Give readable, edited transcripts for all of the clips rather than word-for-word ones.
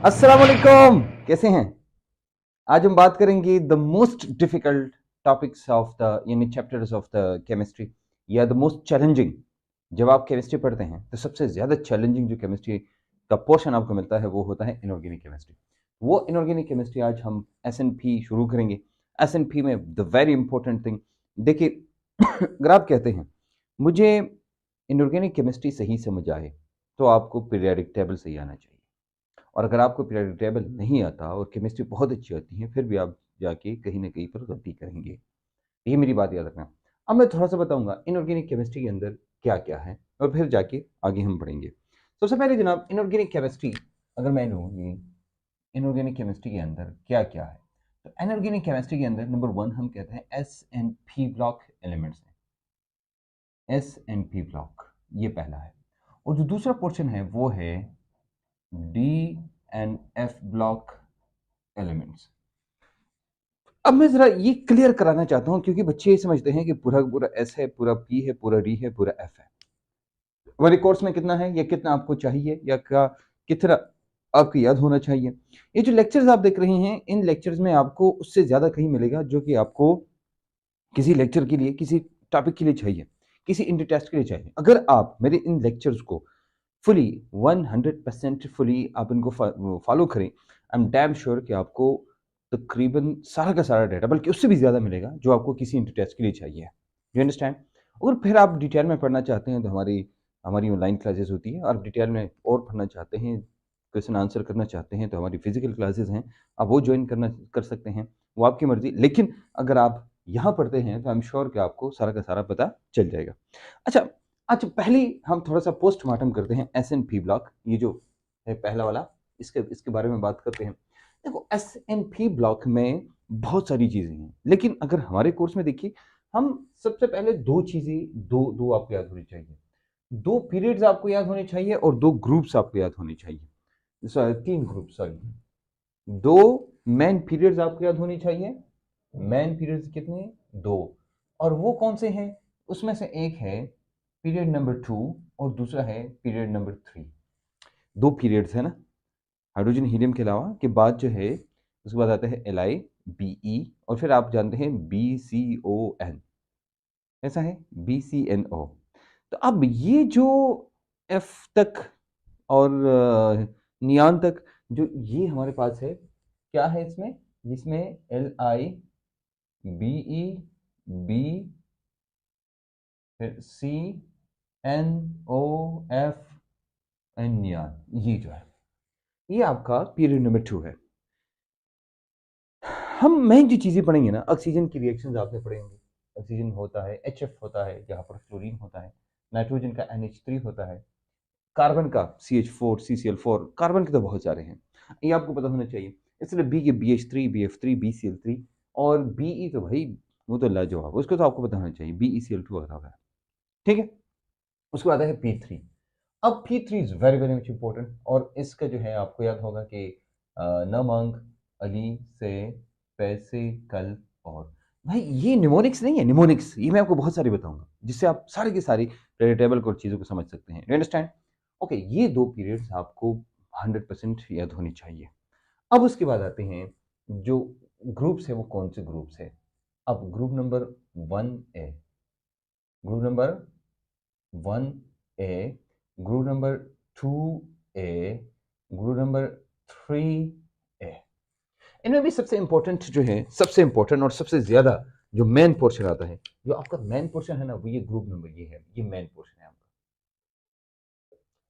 अस्सलाम वालेकुम, कैसे हैं? आज हम बात करेंगे the most difficult topics of the यानी चैप्टर्स ऑफ द केमिस्ट्री या द मोस्ट चैलेंजिंग। जब आप केमिस्ट्री पढ़ते हैं तो सबसे ज़्यादा चैलेंजिंग जो केमिस्ट्री का पोर्शन आपको मिलता है वो होता है इनऑर्गेनिक केमिस्ट्री। वो इनऑर्गेनिक केमिस्ट्री आज हम एसएनपी शुरू करेंगे। एसएनपी में द वेरी इंपॉर्टेंट थिंग, देखिए अगर आप कहते हैं मुझे इनऑर्गेनिक केमिस्ट्री सही समझ आए तो आपको पीरियोडिक टेबल सही आना चाहिए। और अगर आपको पीरियोडिक टेबल नहीं आता और केमिस्ट्री बहुत अच्छी आती है फिर भी आप जाके कहीं ना कहीं पर गलती करेंगे। ये मेरी बात याद रखना। अब मैं थोड़ा सा बताऊंगा इनऑर्गेनिक केमिस्ट्री के अंदर क्या क्या है और फिर जाके आगे हम बढ़ेंगे। सबसे पहले जनाब इनऑर्गेनिक केमिस्ट्री अगर मैं लूँ ये इनऑर्गेनिक केमिस्ट्री के अंदर क्या क्या है, तो इनऑर्गेनिक केमिस्ट्री के अंदर नंबर वन हम कहते हैं S and P block elements हैं। एस एंड पी ब्लॉक ये पहला है और जो दूसरा पोर्शन है वो है D and F block elements. अब मैं जरा ये क्लियर कराना चाहता हूं क्योंकि बच्चे ये समझते हैं कि पूरा पूरा एस है, पूरा पी है, पूरा डी है, पूरा एफ है। हमारे कोर्स में कितना है या कितना आपको चाहिए या क्या कितना आपको याद होना चाहिए। ये जो लेक्चर्स आप देख रहे हैं इन लेक्चर्स में आपको उससे ज्यादा कहीं मिलेगा जो कि आपको किसी लेक्चर के लिए किसी टॉपिक के लिए चाहिए, किसी इंटर टेस्ट के लिए चाहिए। अगर आप मेरे इन लेक्चर्स को फुली 100% फुली आप इनको फॉलो करें, आई एम डैम श्योर कि आपको तकरीबन सारा का सारा डाटा बल्कि उससे भी ज़्यादा मिलेगा जो आपको किसी इंटर टेस्ट के लिए चाहिए। You understand. और फिर आप डिटेल में पढ़ना चाहते हैं तो हमारी हमारी ऑनलाइन क्लासेस होती है। और डिटेल में और पढ़ना चाहते हैं, क्वेश्चन आंसर करना चाहते हैं तो हमारी फिजिकल क्लासेस हैं, आप वो ज्वाइन करना कर सकते हैं, वो आपकी मर्जी। लेकिन अगर आप यहाँ पढ़ते हैं तो आई एम श्योर कि आपको सारा का सारा पता चल जाएगा। अच्छा, अच्छा पहले हम थोड़ा सा पोस्टमार्टम करते हैं एस एन पी ब्लॉक, ये जो है पहला वाला, इसके इसके बारे में बात करते हैं। देखो एस एन पी ब्लॉक में बहुत सारी चीजें हैं लेकिन अगर हमारे कोर्स में देखिए हम सबसे पहले दो चीजें दो दो आपको याद होनी चाहिए। दो पीरियड्स आपको याद होने चाहिए और दो ग्रुप्स आपको याद होने चाहिए। तीन ग्रुप सॉरी, दो मेन पीरियड्स आपको याद होनी चाहिए। मेन पीरियड्स कितने? दो। और वो कौन से हैं? उसमें से एक है पीरियड नंबर 2 और दूसरा है पीरियड नंबर 3। दो पीरियड्स है ना हाइड्रोजन हीलियम के अलावा, के बाद जो है उसके बाद आता है LiBe और फिर आप जानते हैं BCON, ऐसा है BCNO। तो अब ये जो F तक और नियान तक जो ये हमारे पास है क्या है इसमें? जिसमें LiBe B फिर CNOF नियान, ये जो है ये आपका पीरियड नंबर 2 है। हम मेन जो चीजें पढ़ेंगे ना, ऑक्सीजन की रिएक्शंस आपने पढ़ेंगे। ऑक्सीजन होता है HF होता है जहां पर फ्लोरीन होता है, नाइट्रोजन का NH3 होता है, कार्बन का CH4 CCl4, कार्बन के तो बहुत सारे हैं, ये आपको पता होना चाहिए। इसलिए बी के BH3 BF3 BCl3 और BE तो भाई वो तो लाजवाब, उसको तो आपको पता होना चाहिए BeCl2 वगैरह। ठीक है, उसके बाद है P3। अब P3 is very very much important और इसका जो है आपको याद होगा कि न मांग अली से पैसे कल। और भाई ये निमोनिक्स नहीं है, निमोनिक्स ये मैं आपको बहुत सारी बताऊंगा जिससे आप सारी की सारी टेबल को चीज़ों को समझ सकते हैं। You understand. ओके, ये दो पीरियड्स आपको 100% याद होनी चाहिए। अब उसके बाद आते हैं जो ग्रुप्स है वो कौन से ग्रुप्स है। अब group number 1A, group number 1A, group number 2A, group number 3A। इनमें भी सबसे इंपॉर्टेंट जो है, सबसे इंपॉर्टेंट और सबसे ज्यादा जो मेन पोर्शन आता है, जो आपका मेन पोर्शन है ना, वो ये ग्रुप नंबर ये है, ये मेन पोर्शन है आपका।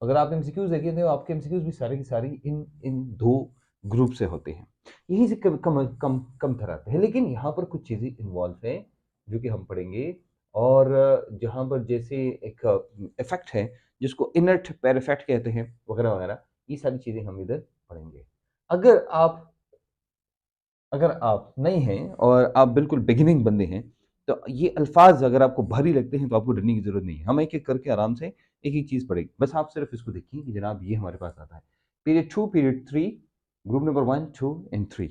अगर आप एमसीक्यूज देखें तो आपके एमसीक्यूज भी सारे की सारी इन इन दो ग्रुप से होते हैं। यहीं से कम कम कम कम तरह आते हैं लेकिन यहाँ पर कुछ चीजें इन्वॉल्व है जो कि हम पढ़ेंगे। और जहाँ पर जैसे एक इफेक्ट है जिसको इनर्ट पैर इफेक्ट कहते हैं वगैरह वगैरह, ये सारी चीजें हम इधर पढ़ेंगे। अगर आप अगर आप नहीं हैं और आप बिल्कुल बिगिनिंग बंदे हैं तो ये अल्फाज अगर आपको भारी लगते हैं तो आपको डरने की जरूरत नहीं है। हम एक एक करके आराम से एक एक चीज पढ़ेंगे। बस आप सिर्फ इसको देखिए कि जनाब ये हमारे पास आता है period 2 period 3, group number 1 2 and 3।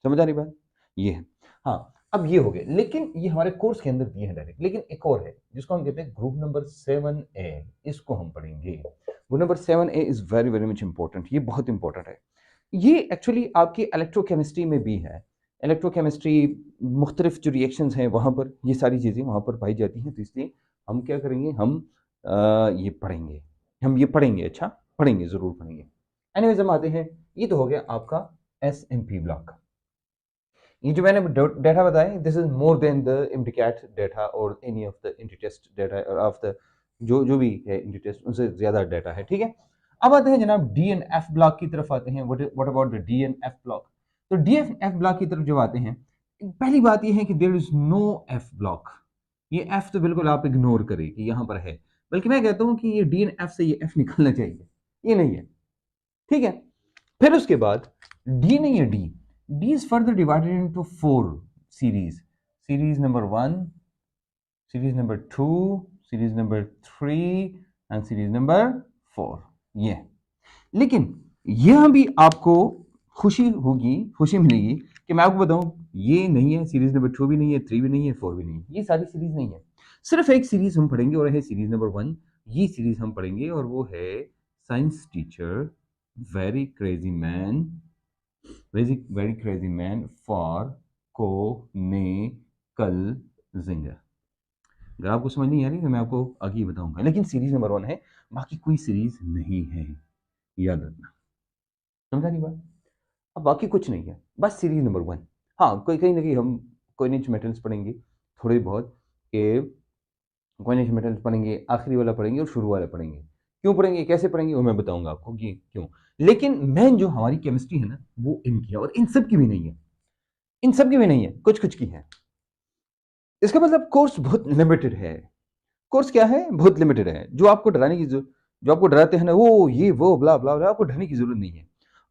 समझ आ रही बात? ये है। हाँ, अब ये हो गया लेकिन ये हमारे कोर्स के अंदर दिए हैं डायरेक्ट। लेकिन एक और है जिसको हम कहते हैं ग्रुप नंबर 7A, इसको हम पढ़ेंगे। Group number 7A is very very much important, ये बहुत इंपॉर्टेंट है। ये एक्चुअली आपकी इलेक्ट्रोकेमिस्ट्री में भी है। इलेक्ट्रोकेमिस्ट्री मुख्तलिफ जो रिएक्शंस हैं वहाँ पर ये सारी चीज़ें वहाँ पर पाई जाती हैं, तो इसलिए हम क्या करेंगे, ये पढ़ेंगे, हम ये पढ़ेंगे, अच्छा पढ़ेंगे, ज़रूर पढ़ेंगे। एनीवेज हम आते हैं, ये तो हो गया आपका एसएनपी ब्लॉक। ये जो मैंने डेटा बताया, this is more than the intricate data और any of the interest data of the जो भी है इंटीटेस्ट, उनसे ज़्यादा डेटा है, ठीक है। अब आते हैं जनाब डीएनएफ ब्लॉक की तरफ आते हैं। What about the DNF block? तो डीएनएफ ब्लॉक की तरफ जब आते हैं, पहली बात यह है कि there is no f block. ये एफ तो बिल्कुल आप इग्नोर करें कि यहाँ पर है, बल्कि मैं कहता हूँ कि ये डीएनएफ से ये एफ निकलना चाहिए, ये नहीं है, ठीक है। फिर उसके बाद डी नहीं है, D is further divided into 4 series, series number 1, series number 2, series number 3 and series number 4। ये लेकिन यह भी आपको खुशी होगी, खुशी मिलेगी कि मैं आपको बताऊं ये नहीं है, सीरीज नंबर 2 भी नहीं है, 3 भी नहीं है, 4 भी नहीं है, ये सारी सीरीज नहीं है। सिर्फ एक सीरीज हम पढ़ेंगे और है सीरीज नंबर 1। ये सीरीज हम पढ़ेंगे और वो है science teacher very crazy man, very crazy man for Koenigsegger। अगर आपको समझ नहीं आ रही तो मैं आपको आगे ही बताऊंगा, लेकिन सीरीज नंबर 1 है, बाकी कोई सीरीज नहीं है, याद रखना। समझा नहीं बात? अब बाकी कुछ नहीं है, बस सीरीज नंबर 1। हाँ, कोई कहीं ना कहीं हम कोइनिच मेटल्स पढ़ेंगे थोड़े बहुत, के कोइनिच मेटल्स पढ़ेंगे, आखिरी वाला पढ़ेंगे और शुरू वाला पढ़ेंगे। क्यों पढ़ेंगे, कैसे पढ़ेंगे, वो मैं बताऊंगा आपको कि क्यों। लेकिन मेन जो हमारी केमिस्ट्री है ना, वो इनकी है, और इन सब की भी नहीं है, इन सब की भी नहीं है, कुछ कुछ की है। इसका मतलब कोर्स बहुत लिमिटेड है। कोर्स क्या है, बहुत लिमिटेड है। जो आपको डराने की जो आपको डराते हैं ना, वो ये वो ब्ला ब्ला ब्ला, आपको डरने की जरूरत नहीं है।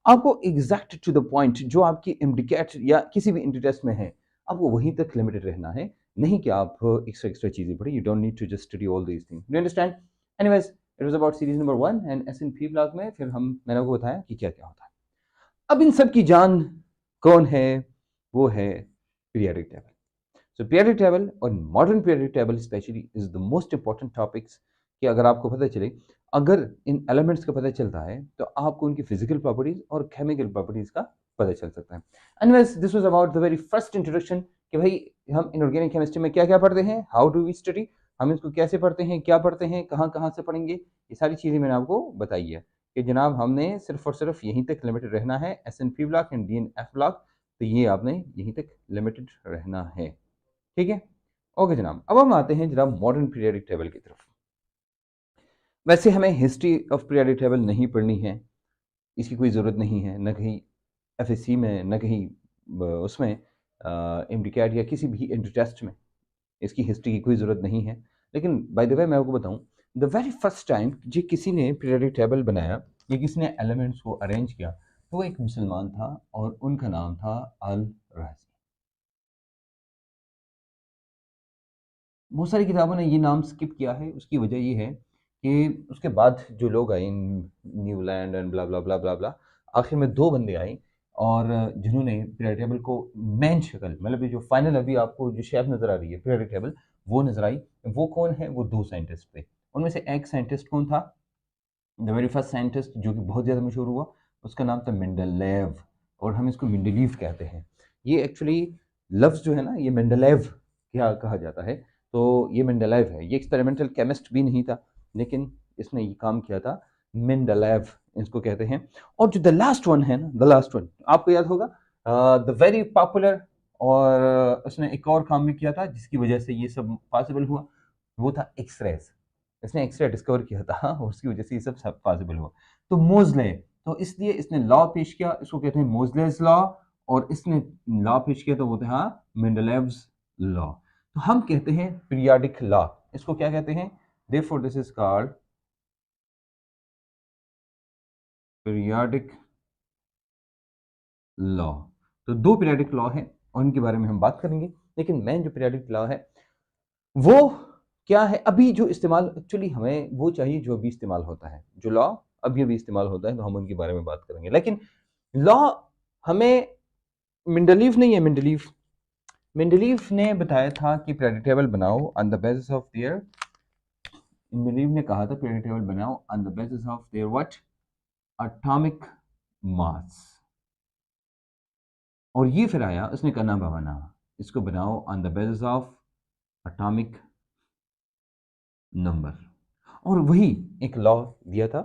आपको एग्जैक्ट टू द पॉइंट जो आपकी एमडीकैट या किसी भी इंटर टेस्ट में है, आपको वहीं तक लिमिटेड रहना है, नहीं कि आप एक्स्ट्रा एक्स्ट्रा चीजें पढ़ें। You don't need to just study all these things, you understand. Anyways, it was about series number 1 and SNP block में फिर मैंने आपको बताया कि क्या क्या होता है। अब इन सब की जान कौन है, वो है पीरियोडिक टेबल। सो पीरियोडिक टेबल और modern periodic table specially is the most important topics, कि अगर आपको पता चले, अगर इन एलिमेंट्स का पता चलता है तो आपको उनकी फिजिकल प्रॉपर्टीज और केमिकल प्रॉपर्टीज का पता चल सकता है। Anyways, this was about the very first introduction कि भाई हम इनऑर्गेनिक केमिस्ट्री में क्या क्या पढ़ते हैं, हाउ डू वी स्टडी, हम इसको कैसे पढ़ते हैं, क्या पढ़ते हैं, कहाँ कहाँ से पढ़ेंगे, ये सारी चीज़ें मैंने आपको बताई है कि जनाब हमने सिर्फ और सिर्फ यहीं तक लिमिटेड रहना है, S&P block and DNF block, तो ये आपने यहीं तक लिमिटेड रहना है, ठीक है। ओके जनाब, अब हम आते हैं जनाब मॉडर्न पीरियोडिक टेबल की तरफ। वैसे हमें हिस्ट्री ऑफ पीरियोडिक टेबल नहीं पढ़नी है, इसकी कोई ज़रूरत नहीं है, न कहीं एफएससी में, न कहीं उसमें एमडीकैट या किसी भी इंटर टेस्ट में इसकी हिस्ट्री की कोई ज़रूरत नहीं है। लेकिन बाय द वे मैं आपको बताऊं, द वेरी फर्स्ट टाइम जो किसी ने पीरियोडिक टेबल बनाया या किसी ने एलिमेंट्स को अरेंज किया, तो वो एक मुसलमान था और उनका नाम था अल राजी। बहुत सारी किताबों ने ये नाम स्किप किया है, उसकी वजह ये है कि उसके बाद जो लोग आए, न्यूलैंड एंड ब्ला ब्ला ब्ला ब्ला ब्ला, आखिर में 2 बंदे आए और जिन्होंने पीरियोडिक टेबल को मेन शक्ल, मतलब ये जो फाइनल अभी आपको जो शेप नज़र आ रही है पीरियोडिक टेबल, वो नज़र आई। वो कौन है, वो 2 साइंटिस्ट थे। उनमें से एक साइंटिस्ट कौन था, द वेरी फर्स्ट साइंटिस्ट जो कि बहुत ज़्यादा मशहूर हुआ, उसका नाम था मेंडलेव, और हम इसको मेंडलीव कहते हैं। ये एक्चुअली लफ्ज़ जो है ना, ये मेंडलेव क्या कहा जाता है, तो ये मेंडलेव है। ये एक्सपेरिमेंटल केमिस्ट भी नहीं था, लेकिन इसने ये काम किया था, मेंडलेव इसको कहते हैं। और जो द लास्ट वन है ना, द लास्ट वन आपको याद होगा, द वेरी पॉपुलर, और उसने एक और काम भी किया था जिसकी वजह से ये सब पॉसिबल हुआ, वो था एक्सरेज। इसने एक्सरे डिस्कवर किया था और उसकी वजह से ये सब पॉसिबल हुआ। तो मोजले, तो इसलिए इसने लॉ पेश किया, इसको कहते हैं मोजलेस लॉ, और इसने लॉ पेश किया तो वो था मेंडलेव्स लॉ। तो हम कहते हैं पीरियोडिक लॉ, इसको क्या कहते हैं, therefore this is called periodic law. तो 2 पीरियोडिक लॉ है और उनके बारे में हम बात करेंगे, लेकिन मेन जो पीरियोडिक लॉ है वो क्या है, अभी जो इस्तेमाल एक्चुअली हमें वो चाहिए जो अभी इस्तेमाल होता है, जो लॉ अभी अभी इस्तेमाल होता है, तो हम उनके बारे में बात करेंगे। लेकिन लॉ हमें मेंडलीव नहीं है, मेंडलीव ने बताया था कि पीरियोडिक टेबल बनाओ on the basis of their, Mendeleev ने कहा था पीरियोडिक टेबल बनाओ on the basis of their what, atomic mass. और ये फिर आया, उसने करना बहाना, इसको बनाओ on the basis of atomic number. और वही एक लॉ दिया था,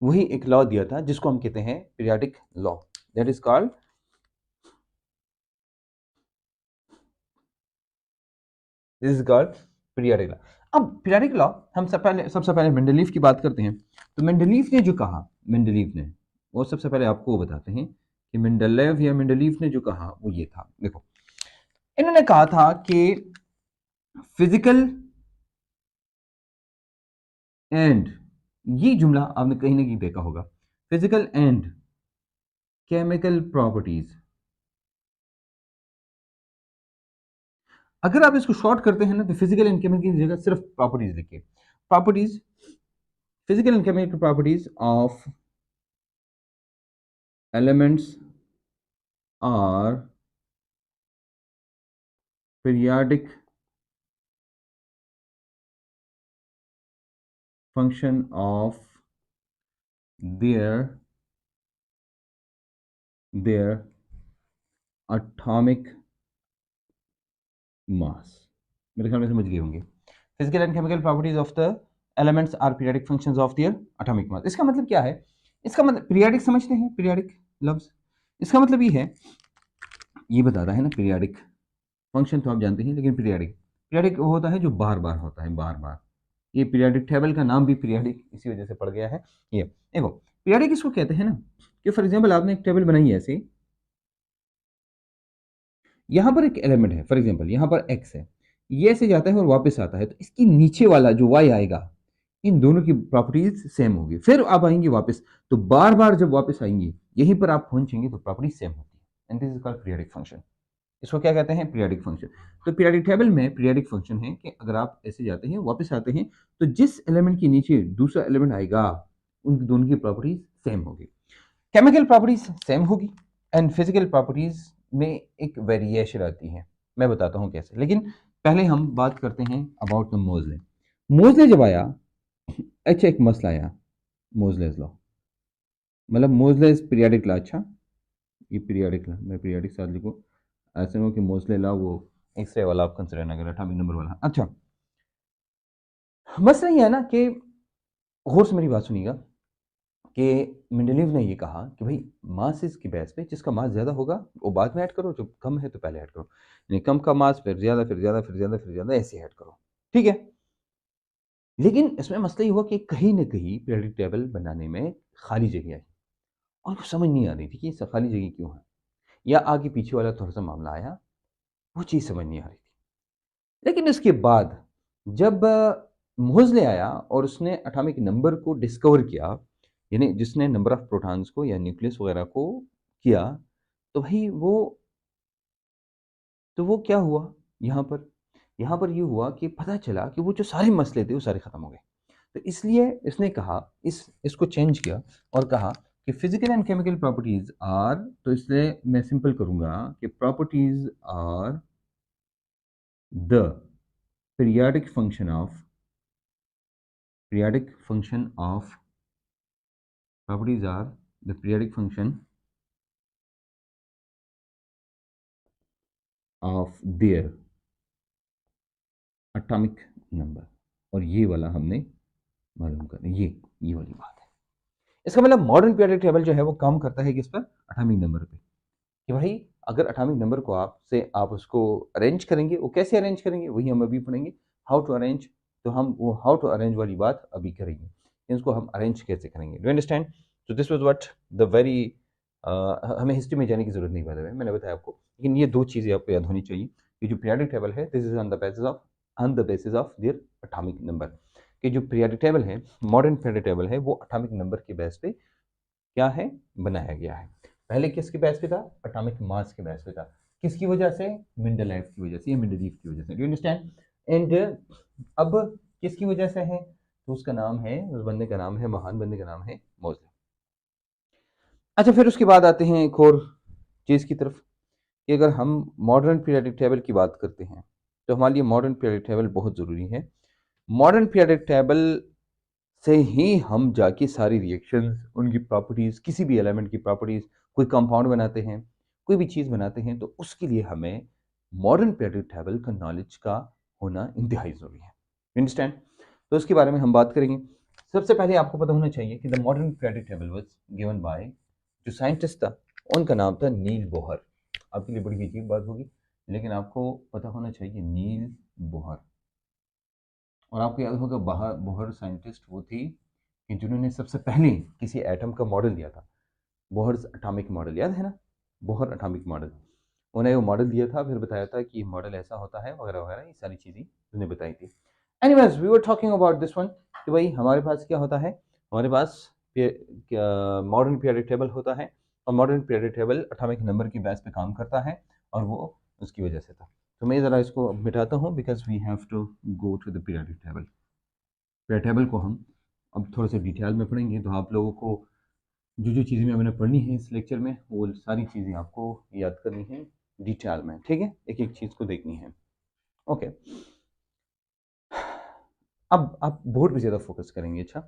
वही एक लॉ दिया था जिसको हम कहते हैं periodic law, that is called periodic law. अब पीरियोडिक लॉ हम सबसे पहले मेंडलीफ की बात करते हैं। तो मेंडलीफ ने जो कहा, मेंडलीफ ने, वो सबसे पहले आपको बताते हैं कि मेंडलेव या मेंडलीफ ने जो कहा वो ये था। देखो, इन्होंने कहा था कि फिजिकल एंड, ये जुमला आपने कहीं ना कहीं देखा होगा, फिजिकल एंड केमिकल प्रॉपर्टीज। अगर आप इसको शॉर्ट करते हैं ना तो फिजिकल एंड केमिकल की जगह सिर्फ प्रॉपर्टीज लिखिए। Properties, physical and chemical properties of elements are periodic function of their atomic mass। मेरे ख्याल में समझ गए होंगे। Physical and chemical properties of the elements are periodic functions of their atomic mass. इसका मतलब क्या है? इसका मतलब पीरियोडिक समझते हैं, पीरियोडिक लफ्ज, इसका मतलब ये है, ये बताता है ना पीरियोडिक फंक्शन तो आप जानते हैं, लेकिन पीरियोडिक, पीरियोडिक होता है जो बार बार होता है, बार बार। ये पीरियोडिक टेबल का नाम भी पीरियोडिक इसी वजह से पड़ गया है। ये देखो, पीरियोडिक इसको कहते हैं ना कि फॉर एग्जांपल आपने एक टेबल बनाई है ऐसे, यहाँ पर एक एलिमेंट है, फॉर एग्जांपल यहाँ पर x है, ये ऐसे जाता है और वापस आता है, तो इसकी नीचे वाला जो y आएगा, इन दोनों की प्रॉपर्टीज सेम होगी। फिर आप आएंगे वापस, तो बार बार जब वापस आएंगे यहीं पर आप पहुंचेंगे तो प्रॉपर्टी सेम होती है, and this is called periodic function. इसको क्या कहते हैं? Periodic function. तो पीरियोडिक टेबल में पीरियोडिक फंक्शन है कि अगर आप ऐसे जाते हैं वापस आते हैं, तो जिस एलिमेंट के नीचे दूसरा एलिमेंट आएगा उन दोनों की प्रॉपर्टीज सेम होगी, केमिकल प्रॉपर्टीज सेम होगी, एंड फिजिकल प्रॉपर्टीज में एक वेरिएशन आती है। मैं बताता हूँ कैसे, लेकिन पहले हम बात करते हैं अबाउट द मोजले। मोजले जब आया, अच्छा एक मसला आया, मोजलेस लॉ, मतलब मोजलेस पीरियोडिक लॉ। अच्छा, ये पीरियोडिक लॉ, मैं पीरियोडिक साथ लिखूँ, ऐसे हो कि मोजले लॉ वो एक्सरे वाला आप कंसिडर ना करें, एटॉमिक नंबर वाला। अच्छा, मसला ये है ना कि, गौर से मेरी बात सुनिएगा, कि मेंडलीव ने ये कहा कि भाई मास की बेस पे जिसका मास ज़्यादा होगा वो बाद में ऐड करो, जो कम है तो पहले ऐड करो, यानी कम का मास फिर ज़्यादा, फिर ज़्यादा, फिर ज़्यादा, फिर ज़्यादा, ऐसे ऐड करो, ठीक है। लेकिन इसमें मसला ये हुआ कि कहीं ना कहीं पीरियोडिक टेबल बनाने में खाली जगह आई, और कुछ समझ नहीं आ रही थी कि ये खाली जगह क्यों है, या आगे पीछे वाला थोड़ा सा मामला आया, वो चीज़ समझ नहीं आ रही थी। लेकिन इसके बाद जब मोज़ले आया और उसने एटॉमिक नंबर को डिस्कवर किया, यानी जिसने नंबर ऑफ प्रोटॉन्स को या न्यूक्लियस वगैरह को किया, तो भाई वो क्या हुआ यहाँ पर ये हुआ कि पता चला कि वो जो सारे मसले थे वो सारे खत्म हो गए। तो इसलिए इसने कहा, इसको चेंज किया और कहा कि physical and chemical properties are, तो इसलिए मैं सिंपल करूंगा कि properties are the periodic function of, periodic function of, properties are the periodic function of their atomic number। और ये वाला हमने मालूम कर, ये वाली बात है। इसका मतलब मॉडर्न पीरियोडिक टेबल जो है वो काम करता है किस पर? एटॉमिक नंबर पे, कि भाई अगर एटॉमिक नंबर को आप उसको अरेंज करेंगे, वो कैसे अरेंज करेंगे वही हम अभी पढ़ेंगे, हाउ टू अरेंज। तो हम वो हाउ टू अरेंज वाली बात अभी करेंगे, इसको हम अरेंज कैसे करेंगे, डू अंडरस्टैंड। तो this was what the very, हमें हिस्ट्री में जाने की जरूरत नहीं है, मैंने बताया आपको, लेकिन ये दो चीज़ें आपको याद होनी चाहिए कि जो पीरियोडिक टेबल है this is on the basis of their atomic number, कि जो पीरियोडिक टेबल है, मॉडर्न पीरियोडिक टेबल है, वो एटॉमिक नंबर के बेस पे क्या है, बनाया गया है। पहले किसके बेस पे था? एटॉमिक मास के बेस पे था। किसकी वजह से? मेंडलीव की वजह से या मेंडलीव की वजह से, डू यू अंडरस्टैंड। एंड अब किसकी वजह से है? तो उसका नाम है, उस बंदे का नाम है, महान बंदे का नाम है मोज़ले। अच्छा, फिर उसके बाद आते हैं एक और चीज़ की तरफ, कि अगर हम मॉडर्न पीरियोडिक टेबल की बात करते हैं तो हमारे लिए मॉडर्न पीरियोडिक टेबल बहुत ज़रूरी है। मॉडर्न पीरियोडिक टेबल से ही हम जाके सारी रिएक्शंस, उनकी प्रॉपर्टीज़, किसी भी एलिमेंट की प्रॉपर्टीज़, कोई कंपाउंड बनाते हैं, कोई भी चीज़ बनाते हैं तो उसके लिए हमें मॉडर्न पीरियडिक टेबल का नॉलेज का होना इंतहाई ज़रूरी है। अंडरस्टैंड? तो उसके बारे में हम बात करेंगे। सबसे पहले आपको पता होना चाहिए कि the modern periodic table was given by, जो साइंटिस्ट था उनका नाम था नील बोहर। आपके लिए बड़ी अजीब बात होगी, लेकिन आपको पता होना चाहिए नील बोहर। और आपको याद होगा बोहर साइंटिस्ट वो थी कि जिन्होंने सबसे पहले किसी एटम का मॉडल दिया था। बोहर्स एटॉमिक मॉडल, याद है ना? Bohr atomic model. उन्हें वो मॉडल दिया था, फिर बताया था कि मॉडल ऐसा होता है वगैरह वगैरह, ये सारी चीज़ें उन्हें बताई थी। Anyways we were talking about this one कि भाई हमारे पास क्या होता है, हमारे पास मॉडर्न पीरियडिक टेबल होता है, और modern periodic table atomic number की बेस पे काम करता है, और वो उसकी वजह से था। तो मैं ज़रा इसको मिटाता हूँ because we have to go to the periodic table. Periodic table को हम अब थोड़े से डिटेल में पढ़ेंगे, तो आप लोगों को जो चीज़ें मैंने पढ़नी है इस लेक्चर में वो सारी चीज़ें आपको याद करनी है डिटेल में, ठीक है? एक एक चीज़ को देखनी है। ओके, अब आप बोर्ड पे ज़्यादा फोकस करेंगे। अच्छा,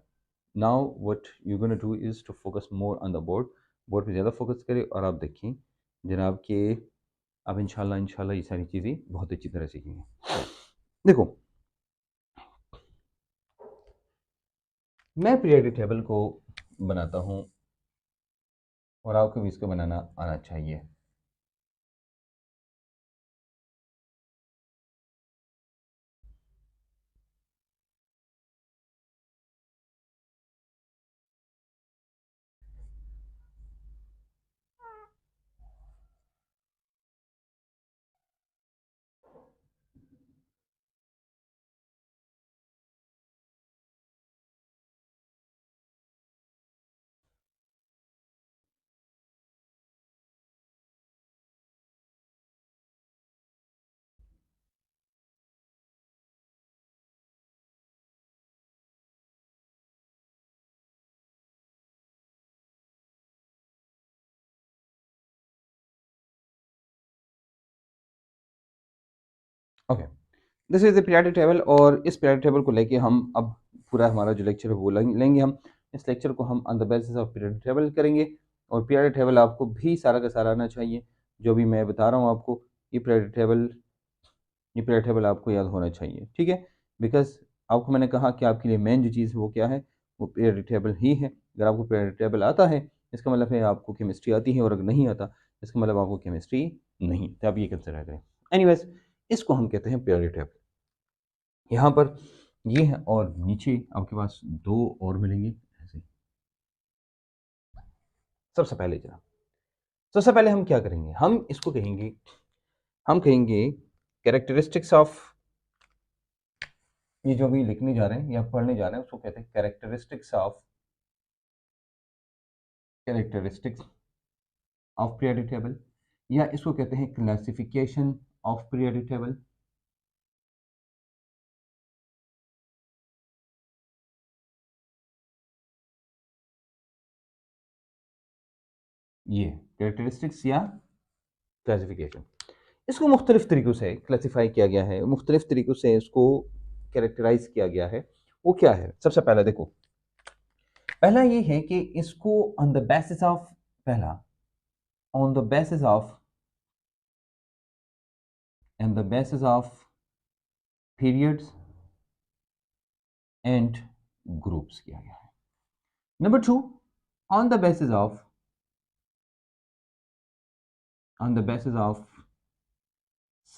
now what you gonna do is to focus more on the board. Board पे ज़्यादा फोकस करें और आप देखिए जनाब कि अब इंशाल्लाह इंशाल्लाह ये सारी चीज़ें बहुत अच्छी तरह सीखेंगे। देखो, मैं पीरियडिक टेबल को बनाता हूँ और आपको भी इसको बनाना आना चाहिए। Okay, this is the periodic table, और इस पीरियडिक टेबल को लेके हम अब पूरा हमारा जो लेक्चर है वो लेंगे हम। इस लेक्चर को हम on the basis of periodic table करेंगे, और पीरियडिक टेबल आपको भी सारा का सारा आना चाहिए। जो भी मैं बता रहा हूँ आपको, ये पीरियडिक टेबल, ये पीरियड टेबल आपको याद होना चाहिए, ठीक है? बिकॉज आपको मैंने कहा कि आपके लिए मेन जो चीज़ है वो क्या है, वो पीरियड टेबल ही है। अगर आपको पीरियड टेबल आता है इसका मतलब है आपको केमिस्ट्री आती है, और अगर नहीं आता इसका मतलब आपको केमिस्ट्री नहीं, तो आप ये कंसिडर करें। एनीवेज, इसको हम कहते हैं पीरियड टेबल। यहाँ पर ये है, और नीचे आपके पास दो और मिलेंगे ऐसे। सबसे पहले जनाब, सबसे पहले हम क्या करेंगे, हम इसको कहेंगे, हम कहेंगे कैरेक्टरिस्टिक्स ऑफ, ये जो भी लिखने जा रहे हैं या पढ़ने जा रहे हैं उसको कहते हैं characteristics of, characteristics of periodic table, या इसको कहते हैं क्लासिफिकेशन ऑफ पीरियडिक टेबल। ये कैरेक्टरिस्टिक्स या क्लासिफिकेशन, इसको मुख्तलिफ तरीक़ों से क्लासीफाई किया गया है, मुख्तलिफ तरीक़ों से इसको कैरेक्टराइज किया गया है। वो क्या है? सबसे पहला देखो, पहला ये है कि इसको ऑन द बेसिस ऑफ, पहला on the basis of, on the basis of periods and groups किया गया है। Number two, on the basis of, on the basis of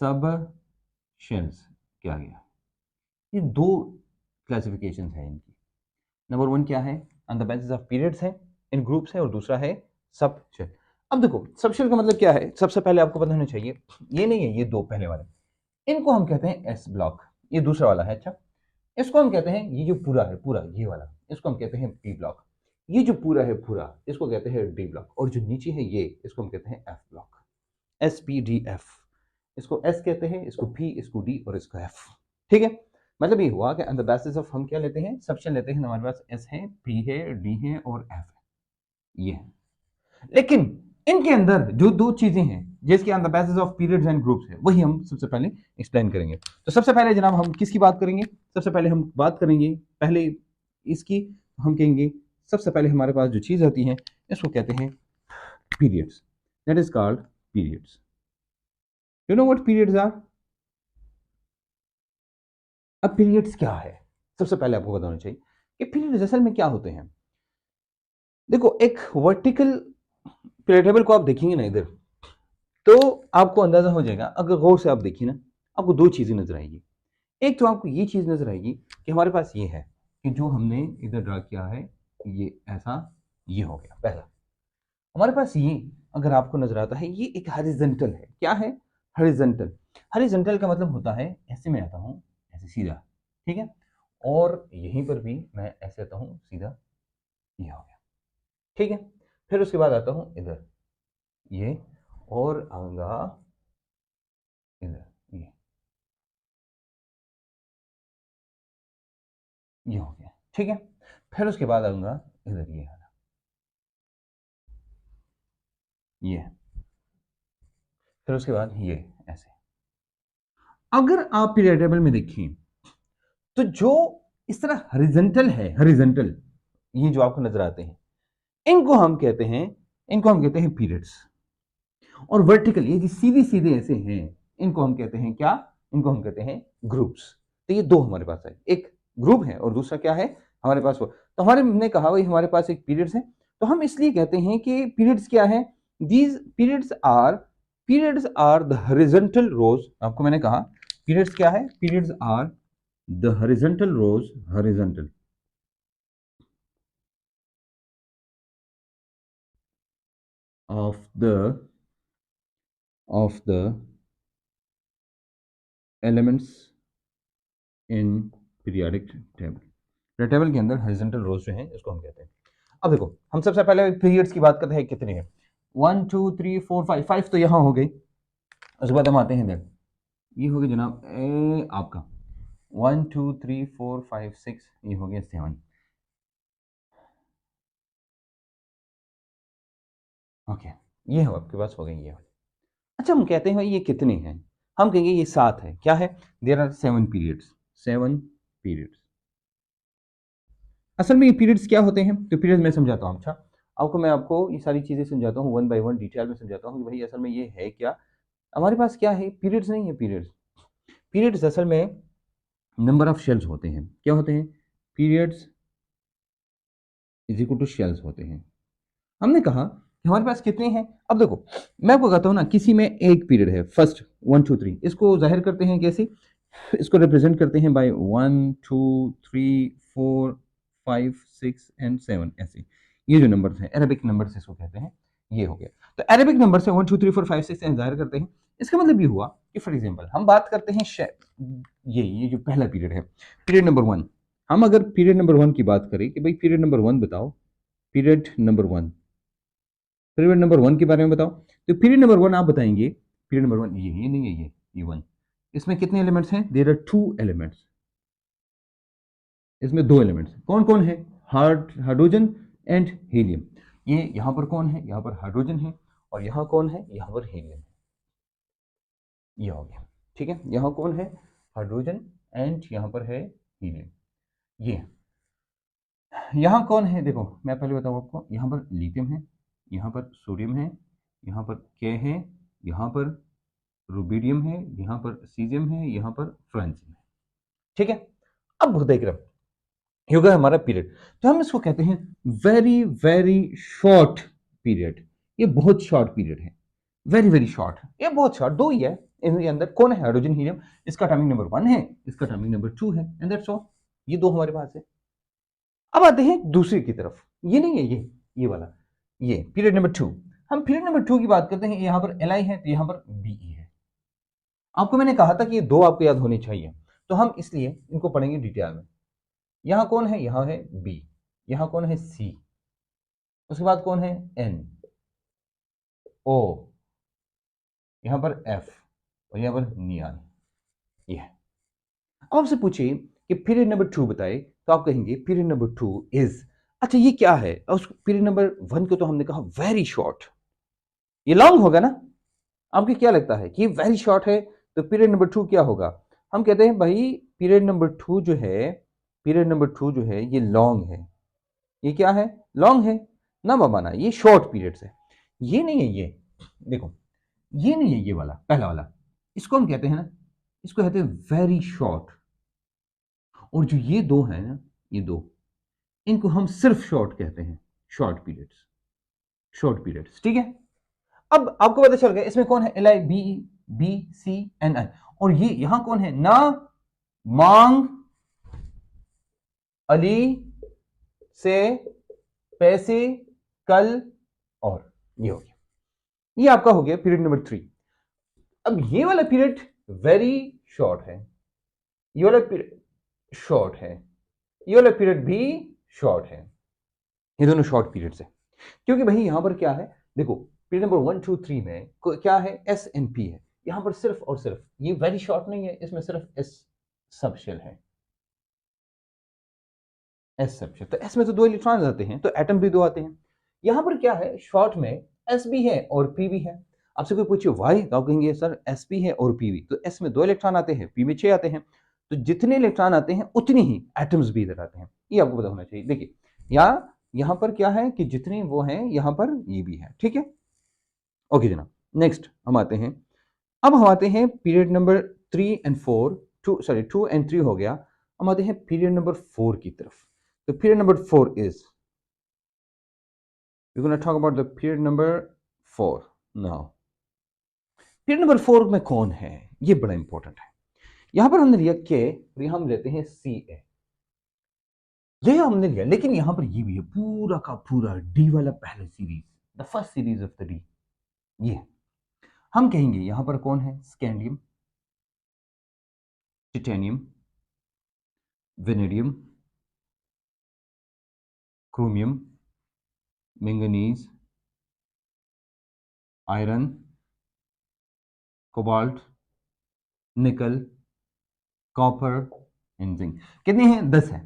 subshells किया गया। ये दो क्लासिफिकेशन है इनकी। नंबर वन क्या है, on the basis of periods है, इन ग्रुप्स है, और दूसरा है सबशेल। अब देखो सबशेल का मतलब क्या है, सबसे पहले आपको पता होना चाहिए, ये नहीं है, ये दो पहले वाले, इनको हम कहते हैं एस ब्लॉक, ये दूसरा वाला है। अच्छा, इसको हम कहते हैं, ये जो पूरा है पूरा ये वाला, इसको हम कहते हैं पी ब्लॉक। ये जो पूरा है पूरा, इसको कहते हैं डी ब्लॉक, और जो नीचे है ये, इसको हम कहते हैं F block, S P D F. इसको एस कहते हैं, इसको पी, इसको डी, और इसको एफ, ठीक है? मतलब ये हुआ कि ऑन द बेसिस ऑफ हम क्या लेते हैं, सबशेल लेते हैं। हमारे पास एस है, पी है, डी है, और एफ है, ये है। लेकिन इनके अंदर जो दो चीजें हैं जिसके on the basis of periods and groups है, वही हम सबसे पहले एक्सप्लेन करेंगे। तो सबसे पहले जनाब हम किसकी बात करेंगे, सबसे पहले हम बात करेंगे पहले इसकी, हम कहेंगे सबसे पहले हमारे पास जो चीज आती है इसको कहते हैं periods, that is called periods. You know what periods are? अब periods क्या है? सबसे पहले आपको बताना चाहिए कि periods असल में क्या होते हैं। देखो, एक वर्टिकल पीरियड टेबल को आप देखेंगे ना इधर, तो आपको अंदाजा हो जाएगा, अगर गौर से आप देखिए ना, आपको दो चीजें नजर आएगी। एक तो आपको ये चीज नजर आएगी कि हमारे पास ये है कि जो हमने इधर ड्रा किया है, ये ऐसा, ये हो गया पहला। हमारे पास ये अगर आपको नजर आता है, ये एक हॉरिजॉन्टल है। क्या है? हॉरिजॉन्टल। हॉरिजॉन्टल का मतलब होता है ऐसे मैं आता हूं, ऐसे सीधा, ठीक है, और यहीं पर भी मैं ऐसे आता हूं सीधा, ये हो गया, ठीक है। फिर उसके बाद आता हूं इधर, ये, और आऊंगा इधर, ये हो गया, ठीक है। फिर उसके बाद आऊंगा इधर, ये वाला, ये, फिर उसके बाद ये ऐसे। अगर आप पीरियड टेबल में देखें तो जो इस तरह हॉरिजॉन्टल है, हॉरिजॉन्टल, ये जो आपको नजर आते हैं, इनको हम कहते हैं, इनको हम कहते हैं पीरियड्स। और वर्टिकल, ये जो सीधे सीधे ऐसे हैं, इनको हम कहते हैं क्या? इनको हम कहते हैं ग्रुप्स। तो ये दो हमारे पास है, एक ग्रुप है और दूसरा क्या है हमारे पास वो। तो हमारे ने कहा भाई हमारे पास एक पीरियड्स है, तो हम इसलिए कहते हैं कि पीरियड्स क्या है? These periods are the horizontal rows. आपको मैंने कहा पीरियड्स क्या है? Periods are the horizontal rows, horizontal of the elements in periodic table। Period table के अंदर हॉरिजॉन्टल रोज जो है इसको हम कहते हैं। अब देखो, हम सबसे पहले पीरियड्स की बात करते हैं, कितने हैं? 1 2 3 4 5, 5 तो यहाँ हो गई। उसके बाद हम आते हैं इधर, ये हो गया जनाब आपका 1 2 3 4 5 6, ये हो गया 7। ओके, ये हो आपके पास हो गई ये। अच्छा, हम कहते हैं भाई ये कितने हैं? हम कहेंगे ये 7 है। क्या है? There are 7 periods, 7 periods. असल में ये पीरियड्स क्या होते हैं? तो पीरियड्स मैं समझाता हूँ। अच्छा, आपको ये सारी चीजें समझाता हूँ, वन बाय वन डिटेल में समझाता हूँ कि भाई असल में ये है क्या। हमारे पास क्या है? पीरियड्स नहीं है। पीरियड्स असल में नंबर ऑफ शेल्स होते हैं। क्या होते हैं? Periods is equal two shells होते हैं। हमने कहा कि हमारे पास कितने हैं। अब देखो, मैं आपको कहता हूँ ना, किसी में एक पीरियड है, फर्स्ट 1 2 3, इसको जाहिर करते हैं कैसे? इसको रिप्रेजेंट करते हैं बाय 1 2 3 4 5 6 एंड 7, ऐसे। ये जो नंबर्स हैं, अरेबिक नंबर्स इसको कहते हैं। ये हो गया, तो अरेबिक नंबर से 1 2 3 4 5 6 जाहिर करते हैं। इसका मतलब ये हुआ कि फॉर एग्जांपल हम बात करते हैं ये जो पहला पीरियड है, पीरियड नंबर 1। हम अगर पीरियड नंबर 1 की बात करें कि भाई पीरियड नंबर 1 बताओ, पीरियड नंबर 1, पीरियड नंबर 1 के बारे में बताओ। तो पीरियड नंबर 1 आप बताएंगे, पीरियड नंबर 1 ये नहीं है, ये 1। इसमें कितने एलिमेंट्स हैं? There are 2 elements. इसमें 2 एलिमेंट्स कौन कौन है? Hydrogen and helium. ये यहां पर कौन है? यहां पर हाइड्रोजन है, और यहां कौन है? यहां पर हीलियम है। ये हो गया, ठीक है। यहां कौन है? हाइड्रोजन, एंड यहां पर है हीलियम। ये यहां कौन है? देखो मैं पहले बताऊं आपको, यहां पर लिथियम है, यहां पर सोडियम है, यहां पर के है, यहां पर रुबिडियम है, यहां पर सीजियम है, यहां पर फ्रांसियम है, ठीक है। अब देख रहे ये होगा हमारा पीरियड। तो हम इसको कहते हैं वेरी वेरी शॉर्ट पीरियड। ये बहुत शॉर्ट पीरियड है, वेरी वेरी शॉर्ट। ये बहुत शॉर्ट, दो ही है इनके अंदर। कौन है? Hydrogen helium. इसका टाइमिंग नंबर 1 है, इसका टाइमिंग नंबर 2 है, एंड दैट्स ऑल। ये दो हमारे पास है। अब आते हैं दूसरी की तरफ, ये नहीं है, ये वाला, ये पीरियड नंबर 2। हम पीरियड नंबर 2 की बात करते हैं। यहां पर Li है, तो यहां पर Be है। आपको मैंने कहा था कि ये दो आपको याद होने चाहिए, तो हम इसलिए इनको पढ़ेंगे डिटेल में। यहां कौन है? यहां है बी। यहां कौन है? सी। उसके बाद कौन है? एन, ओ, यहां पर एफ, और यहां पर नियान। ये है। अब आपसे पूछिए कि पीरियड नंबर 2 बताए, तो आप कहेंगे पीरियड नंबर 2 इज, अच्छा ये क्या है? उस पीरियड नंबर 1 को तो हमने कहा वेरी शॉर्ट, ये लॉन्ग होगा ना। आपको क्या लगता है कि वेरी शॉर्ट है, तो पीरियड नंबर 2 क्या होगा? हम कहते हैं भाई पीरियड नंबर 2 जो है, पीरियड नंबर 2 जो है ये लॉन्ग है। ये क्या है? लॉन्ग है ना बाबाना, ये शॉर्ट पीरियड्स है। ये नहीं है, ये देखो, ये नहीं है, ये वाला पहला वाला, इसको हम कहते हैं ना, इसको कहते हैं वेरी शॉर्ट। और जो ये दो है ना, ये दो, इनको हम सिर्फ शॉर्ट कहते हैं, शॉर्ट पीरियड्स, शॉर्ट पीरियड्स, ठीक है। अब आपको पता चल गया इसमें कौन है, L I B, B C N I, और ये यहां कौन है, ना, मांग, अली, से, पैसे, कल, और ये हो गया, ये आपका हो गया पीरियड नंबर 3। अब ये वाला पीरियड वेरी शॉर्ट है, ये वाला पीरियड शॉर्ट है, ये वाला पीरियड भी शॉर्ट है, ये दोनों शॉर्ट पीरियड्स है। क्योंकि भाई यहां पर क्या है, देखो पीरियड नंबर 1 2 3 में क्या है, एस एन पी है, यहां पर सिर्फ और सिर्फ ये वेरी शॉर्ट नहीं है, इसमें सिर्फ एस सब शेल है, एस सब शेल। तो एस में तो 2 इलेक्ट्रॉन आते हैं, तो एटम भी 2 आते हैं। यहां पर क्या है, शॉर्ट में एस भी है और पी भी है। आपसे कोई पूछे वाई, तो आप कहेंगे सर एस पी है और पी भी, तो एस में 2 इलेक्ट्रॉन आते हैं, पी में 6 आते हैं, तो जितने इलेक्ट्रॉन आते हैं उतनी ही एटम्स भी इधर आते हैं, ये आपको पता होना चाहिए। देखिए यहां पर क्या है कि जितने वो हैं यहां पर ये भी है, ठीक है। ओके जनाब, नेक्स्ट हम आते हैं, अब हम आते हैं पीरियड नंबर 3 एंड 4, 2 एंड 3 हो गया, हम आते हैं पीरियड नंबर 4 की तरफ। तो period number 4 is, we're going to talk about the period number 4 now। Period number 4 में कौन है, ये बड़ा इंपॉर्टेंट है। यहां पर हमने लिया के, और यहां हम लेते हैं सी ए, ये हमने लिया, लेकिन यहां पर ये भी है पूरा का पूरा डी वाला पहला series, the first series of the D, ये हम कहेंगे यहां पर कौन है, scandium, titanium, vanadium, chromium, manganese, iron, cobalt, निकल, कॉपर एंड जिंक। कितने हैं, 10 है।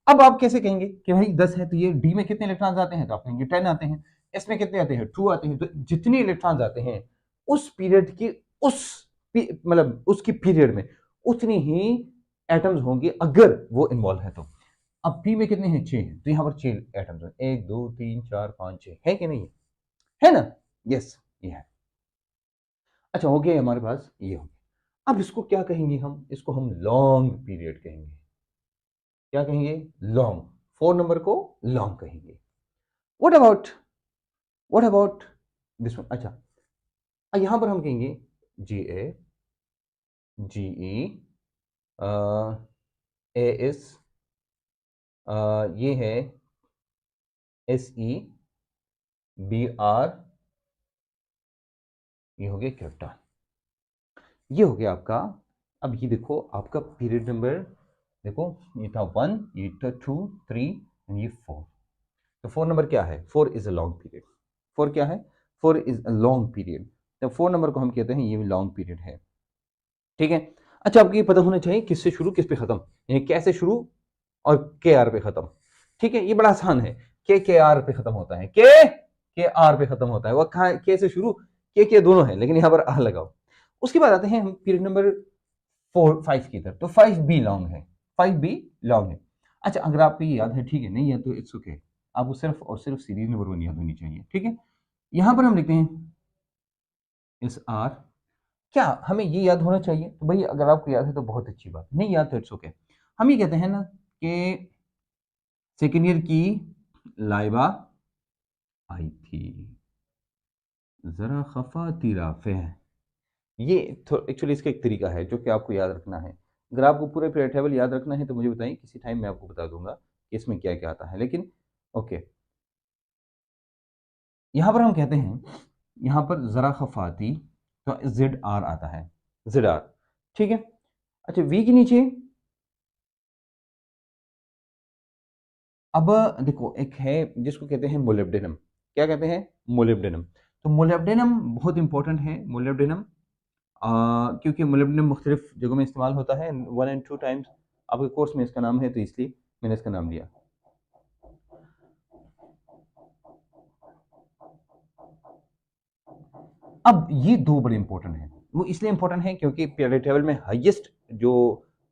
अब आप कैसे कहेंगे कि भाई 10 है, तो ये डी में कितने इलेक्ट्रॉन्स आते हैं, तो आप कहेंगे 10 आते हैं, इसमें कितने आते हैं, 2 आते हैं। तो जितने इलेक्ट्रॉन्स आते हैं उस पीरियड की, उस मतलब उसकी पीरियड में उतनी ही एटम्स होंगे अगर वो इन्वॉल्व है तो। अब पी में कितने हैं, 6 हैं, तो यहां पर 6 एटम्स हैं, 1 2 3 4 5 6 है कि नहीं है ना, यस ये है। अच्छा हो गया हमारे पास, ये हो गया। अब इसको क्या कहेंगे हम, इसको हम लॉन्ग पीरियड कहेंगे, क्या कहेंगे, लॉन्ग, 4 नंबर को लॉन्ग कहेंगे। What about, what about this one, अच्छा यहां पर हम कहेंगे जी ए, जी ई, ए एस, ये है एस ई, बी आर, ये हो गया क्रिप्टॉन, ये हो गया आपका। अब ये देखो आपका पीरियड नंबर, देखो ये था 1, ये था 2 3 एंड ये 4। तो 4 नंबर क्या है, 4 इज अ लॉन्ग पीरियड, 4 क्या है, 4 इज अ लॉन्ग पीरियड। तो 4 नंबर को हम कहते हैं ये भी लॉन्ग पीरियड है, ठीक है। अच्छा आपको ये पता होना चाहिए किससे शुरू किस पे खत्म, यानी कैसे शुरू और के आर पे खत्म, ठीक है। ये बड़ा आसान है, के आर पे खत्म होता है, के आर पे खत्म होता है, वो कहाँ के से शुरू, के दोनों है, लेकिन यहां पर आर लगाओ। उसके बाद आते हैं हम पीरियड नंबर 5 की तरफ। तो 5 बी लॉन्ग है, 5 बी लॉन्ग है। अच्छा अगर आपको ये याद है, ठीक है, नहीं है तो इट्स ओके, आपको सिर्फ और सिर्फ सीरीज नंबर 1 याद होनी चाहिए, ठीक है। यहां पर हम लिखते हैं एस आर, क्या हमें ये याद होना चाहिए, तो भाई अगर आपको याद है तो बहुत अच्छी बात, नहीं याद तो इट्स ओके। हम ये कहते हैं ना कि सेकेंड ईयर की लाइबा आई थी, जरा खफा तिराफे, ये एक्चुअली इसका एक तरीका है जो कि आपको याद रखना है। अगर आपको पूरे पीरियड टेबल याद रखना है तो मुझे बताइए, किसी टाइम मैं आपको बता दूंगा कि इसमें क्या क्या आता है, लेकिन ओके। यहां पर हम कहते हैं, यहां पर जरा खफाती, तो जेड आर आता है, जेड आर, ठीक है। अच्छा वी के नीचे, अब देखो एक है जिसको कहते हैं मोलिब्डेनम, क्या कहते हैं, मोलिब्डेनम। तो मोलिब्डेनम बहुत इंपॉर्टेंट है, मोलिब्डेनम, क्योंकि मोलिब्डेनम मुख्तलिफ जगहों में इस्तेमाल होता है, 1 एंड 2 टाइम्स आपके कोर्स में इसका नाम है, तो इसलिए मैंने इसका नाम लिया। अब ये दो बड़े इंपॉर्टेंट हैं, वो इसलिए इंपॉर्टेंट है क्योंकि पीरियड टेबल में हाईएस्ट जो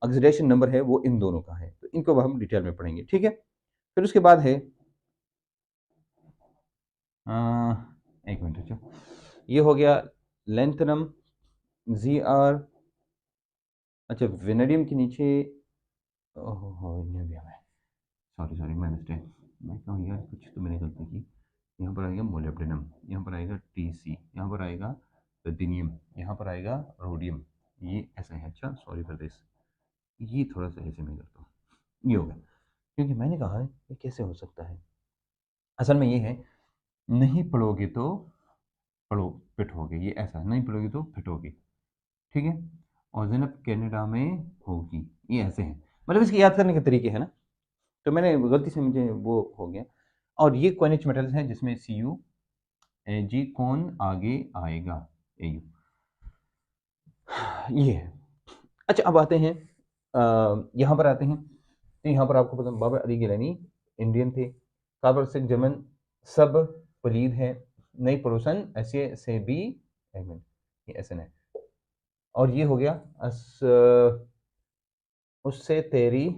ऑक्सीडेशन नंबर है वो इन दोनों का है, तो इनको हम डिटेल में पढ़ेंगे, ठीक है। फिर उसके बाद है एक मिनट, अच्छा ये हो गया लेंथनम, Zr, अच्छा वेनेडियम के नीचे, ओहो इन्हें है, सॉरी माय मिस्टेक, मैं कहूँ यार कुछ तो मैंने गलती की। यहाँ पर आएगा मोलिब्डेनम, यहाँ पर आएगा Tc, यहाँ पर आएगा रुथेनियम, यहाँ पर आएगा रोडियम, ये ऐसा है। अच्छा सॉरी फॉर दिस, ये थोड़ा सा ऐसे मैं करता हूँ, ये हो गया, क्योंकि मैंने कहा ये कैसे हो सकता है। असल में ये है, नहीं पढ़ोगे तो पढ़ो पिटोगे, ये ऐसा नहीं पढ़ोगे तो पिटोगे, ठीक है। और ज़ैनब कनाडा में होगी, ये ऐसे है, मतलब इसके याद करने के तरीके हैं ना, तो मैंने गलती से मुझे वो हो गया। और ये कॉइनेज मेटल्स हैं जिसमें Cu, Ag कौन आगे आएगा, Au, ये है। अच्छा अब आते हैं यहाँ पर आते हैं, तो यहाँ पर आपको पता बाबर अली गिलानी इंडियन थे, काबर सिख जमन सब पलीद है, नई पड़ोसन ऐसे से भी एगमेंट, ये एसन है। और ये हो गया उससे तेरी,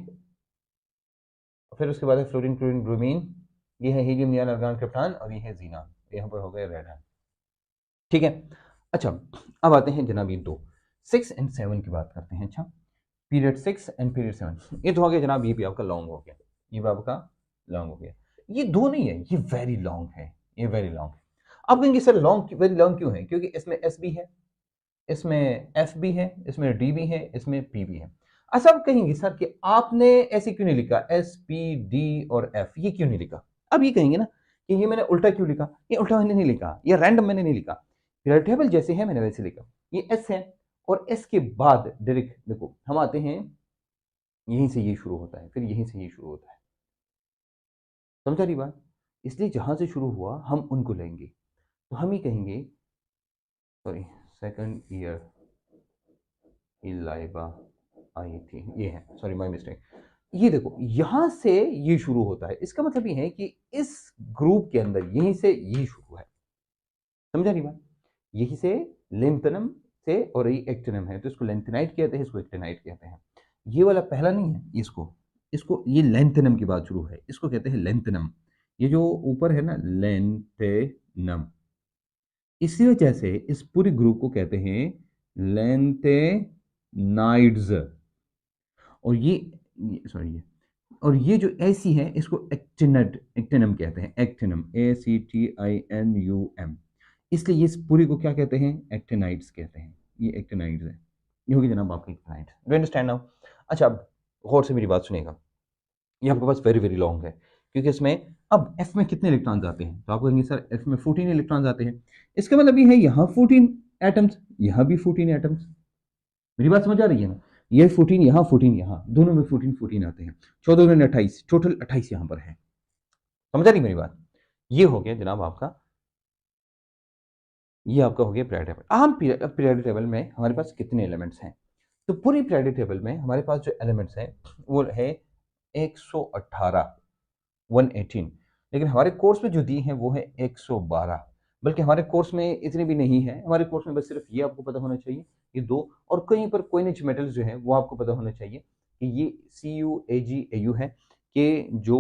फिर उसके बाद है फ्लोरीन क्लोरीन ब्रोमीन, ये है हीलियम नियॉन आर्गन क्रिप्टॉन, और ये है जीना, यहाँ पर हो गया रेड, ठीक है। अच्छा अब आते हैं जनाब ये दो 6 एंड 7 की बात करते हैं। अच्छा पीरियड 6 एंड पीरियड 7, ये तो हो गया जनाब, ये भी आपका लॉन्ग हो गया, ये भी आपका लॉन्ग हो गया। ये दो नहीं है, ये वेरी लॉन्ग है, ये वेरी लॉन्ग है। आप कहेंगे सर लॉन्ग वेरी लॉन्ग क्यों है, क्योंकि इसमें एस भी है, इसमें एफ भी है, इसमें डी भी है, इसमें पी भी है। अच्छा आप कहेंगे सर कि आपने ऐसे क्यों नहीं लिखा एस पी डी और एफ, ये क्यों नहीं लिखा। अब ये कहेंगे ना कि ये मैंने उल्टा क्यों लिखा, ये उल्टा मैंने नहीं लिखा, ये रैंडम मैंने नहीं लिखा, पीरियड टेबल जैसे है मैंने वैसे लिखा। ये एस है, और एस के बाद डायरेक्ट देखो हम आते हैं, यहीं से ये शुरू होता है, फिर यहीं से ये शुरू होता है, समझा रही बात। इसलिए जहां से शुरू हुआ हम उनको लेंगे, तो हम ही कहेंगे, सॉरी सेकंड ईयर इलाइबा आई थी, ये है, सॉरी माय मिस्टेक। ये देखो यहां से ये शुरू होता है, इसका मतलब ये है कि इस ग्रुप के अंदर यहीं से ये शुरू है, समझा रही बात। यहीं से लेंथनम से, और ये एक्टिनम है, तो इसको लेंथेनाइट कहते हैं, इसको एक्टिनाइट कहते हैं। ये वाला पहला नहीं है, इसको इसको ये लेंथनम की बात शुरू है, इसको कहते हैं लेंथनम। ये जो ऊपर है ना लेंथेनम, इसी वजह से इस पूरे ग्रुप को कहते हैं लेंथेनाइड्स। और ये सॉरी ये, और ये जो ऐसी है इसको एक्टिनम कहते हैं, एक्टिनम ACTINUM, इसलिए ये इस पूरी को क्या कहते हैं, एक्टिनाइड्स कहते हैं, ये एक्टिनाइड्स है। ये होगी जनाब आपकी एक्टिनाइड्स, डू अंडरस्टैंड नाउ। अच्छा अब गौर से मेरी बात सुनिएगा, ये आपके पास वेरी वेरी लॉन्ग है, क्योंकि इसमें अब एफ में कितने इलेक्ट्रॉन्स आते हैं, तो आप कहेंगे सर एफ में 14 इलेक्ट्रॉन्स आते हैं, इसका मतलब ये है यहाँ 14 एटम्स, यहाँ भी 14 एटम्स, मेरी बात समझ आ रही है ना। ये 14 यहाँ 14 यहाँ, दोनों में 14 14 आते हैं, 14 में 28, टोटल 28 यहाँ पर है, समझ आ रही मेरी बात। ये हो गया जनाब आपका, ये आपका हो गया पीरियड टेबल। आम पीरियड टेबल में हमारे पास कितने एलिमेंट्स हैं, तो पूरी पीरियड टेबल में हमारे पास जो एलिमेंट्स हैं वो है 118, 118, लेकिन हमारे कोर्स में जो दी है वो है 112, बल्कि हमारे कोर्स में इतनी भी नहीं है, हमारे कोर्स में बस सिर्फ ये आपको पता होना चाहिए, ये दो, और कहीं पर कोइनेज मेटल्स जो है वो आपको पता होना चाहिए कि ये CuAgAu है, कि जो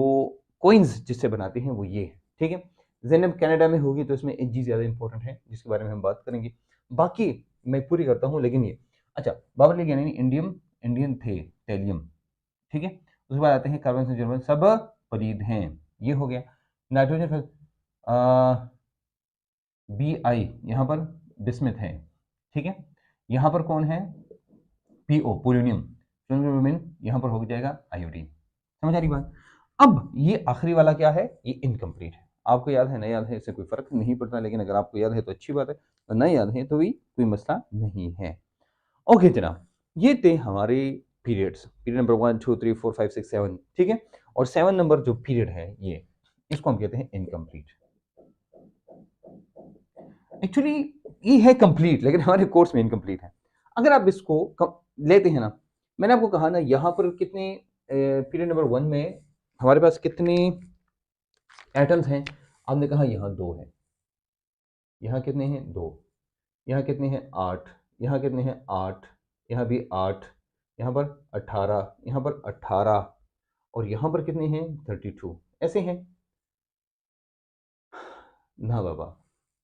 कोइंस जिससे बनाते हैं वो ये है, ठीक है। ज़ैनब कनाडा में होगी तो इसमें Ag ज़्यादा इंपॉर्टेंट है, जिसके बारे में हम बात करेंगे, बाकी मैं पूरी करता हूँ, लेकिन ये अच्छा बाबर लिख यानी इंडियम, इंडियन थे टेलियम, ठीक है। उसके बाद आते हैं कार्बन से जर्मन सब परीद हैं, ये हो गया। नाइट्रोजन फिर Bi यहाँ पर बिस्मिथ है, ठीक है। यहाँ पर कौन है, PO पोलोनियम, यहाँ पर हो जाएगा आयोडीन, समझ आ रही बात। अब ये आखिरी वाला क्या है, ये इनकम्प्लीट है, आपको याद है नहीं याद है इससे कोई फर्क नहीं पड़ता, लेकिन अगर आपको याद है तो अच्छी बात है, और नहीं याद है तो भी कोई मसला नहीं है। ओके जनाब, ये थे हमारे पीरियड्स, पीरियड नंबर 1 2 3 4 5 6 7, ठीक है। और 7 नंबर जो पीरियड है ये, इसको हम कहते हैं इनकम्प्लीट। एक्चुअली ये है कंप्लीट, लेकिन हमारे कोर्स में इनकम्प्लीट है। अगर आप इसको लेते हैं ना, मैंने आपको कहा ना यहाँ पर कितने पीरियड नंबर 1 में हमारे पास कितने एटम्स हैं, आपने कहा यहाँ 2 है, यहाँ कितने हैं 2, यहाँ कितने हैं 8, यहाँ कितने हैं 8, यहाँ भी 8, यहाँ पर 18, यहाँ पर 18, और यहाँ पर कितने हैं 32, ऐसे हैं ना बाबा,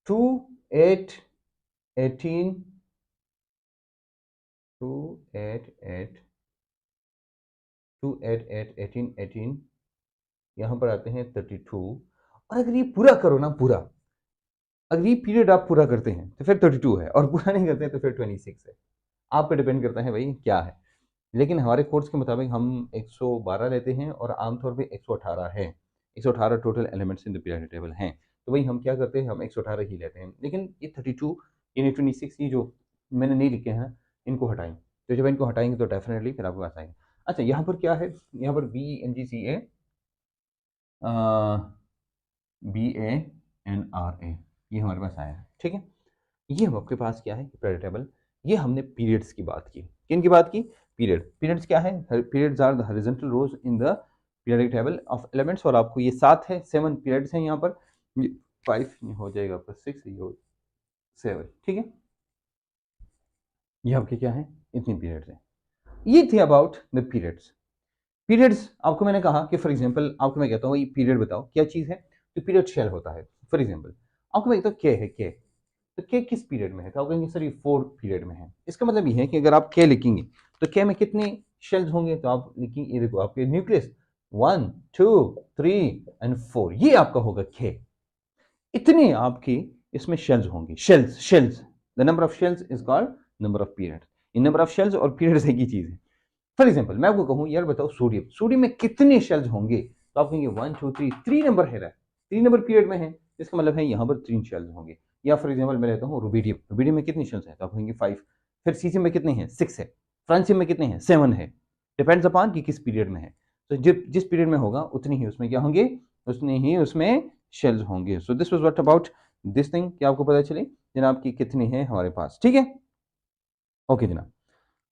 2 8 18 2 8 8 2 8 8 18 18 यहाँ पर आते हैं 32। और अगर ये पूरा करो ना, पूरा अगर ये पीरियड आप पूरा करते हैं तो फिर 32 है, और पूरा नहीं करते हैं तो फिर 26 है। आप पे डिपेंड करता है भाई क्या है। लेकिन हमारे कोर्स के मुताबिक हम 112 लेते हैं और आमतौर पे 118 है। 118 total elements in the periodic table हैं। तो वही हम क्या करते हैं, हम 118 ही लेते हैं। लेकिन ये 32 यानी 26 ये जो मैंने नहीं लिखे हैं इनको हटाएं, तो जब इनको हटाएंगे तो डेफिनेटली फिर आपके पास आएंगे। अच्छा, यहाँ पर क्या है, यहाँ पर BENGCA ये हमारे पास आया है, ठीक है। ये हम आपके पास क्या है, पीरियड टेबल। ये हमने पीरियड्स की बात की। किन की बात की? पीरियड्स क्या है? Periods are the horizontal rows in the periodic table of elements. और आपको ये 7 है, 7 पीरियड्स हैं यहाँ पर। 5 हो जाएगा आपका, 6 ये हो 7, ठीक है। ये आपके क्या है, इतनी पीरियड्स हैं। ये थे अबाउट द पीरियड्स। पीरियड्स आपको मैंने कहा कि फॉर एग्जांपल आपको मैं कहता हूँ ये पीरियड बताओ क्या चीज़ है, तो पीरियड शेल होता है। फॉर एग्जांपल आपको मैं कहता हूँ के है, के तो के किस पीरियड में है, तो आप कहेंगे सर ये 4 पीरियड में है। इसका मतलब ये है कि अगर आप के लिखेंगे तो के में कितने शेल्स होंगे, तो आप लिखेंगे, ये देखो आपके न्यूक्लियस 1 2 3 एंड 4, ये आपका होगा के। इतने आपके इसमें शेल्स होंगे। Shells the number of shells is called number of period. In number of shells और पीरियड्स एक ही चीज है। फॉर एग्जाम्पल मैं आपको कहूँ यार बताओ सोडियम, सोडियम में कितने शेल्स होंगे, तो आप कहेंगे 1 2 3, 3 नंबर है, 3 नंबर पीरियड में है, इसका मतलब है यहाँ पर 3 शेल्स होंगे। या फॉर एग्जाम्पल मैं लेता हूँ रुबीडियम, रुबीडियम में कितने शेल्स हैं, तो आप कहेंगे 5। फिर सीसियम में कितने हैं, 6 है। फ्रांसियम में कितने हैं, 7 है। डिपेंड्स अपॉन कि किस पीरियड में है। तो जिस पीरियड में होगा उतनी ही उसमें क्या होंगे, उतने ही उसमें शेल्स होंगे। So this was what about this thing, कि आपको पता चले जनाब की कितनी है हमारे पास, ठीक है। ओके जनाब,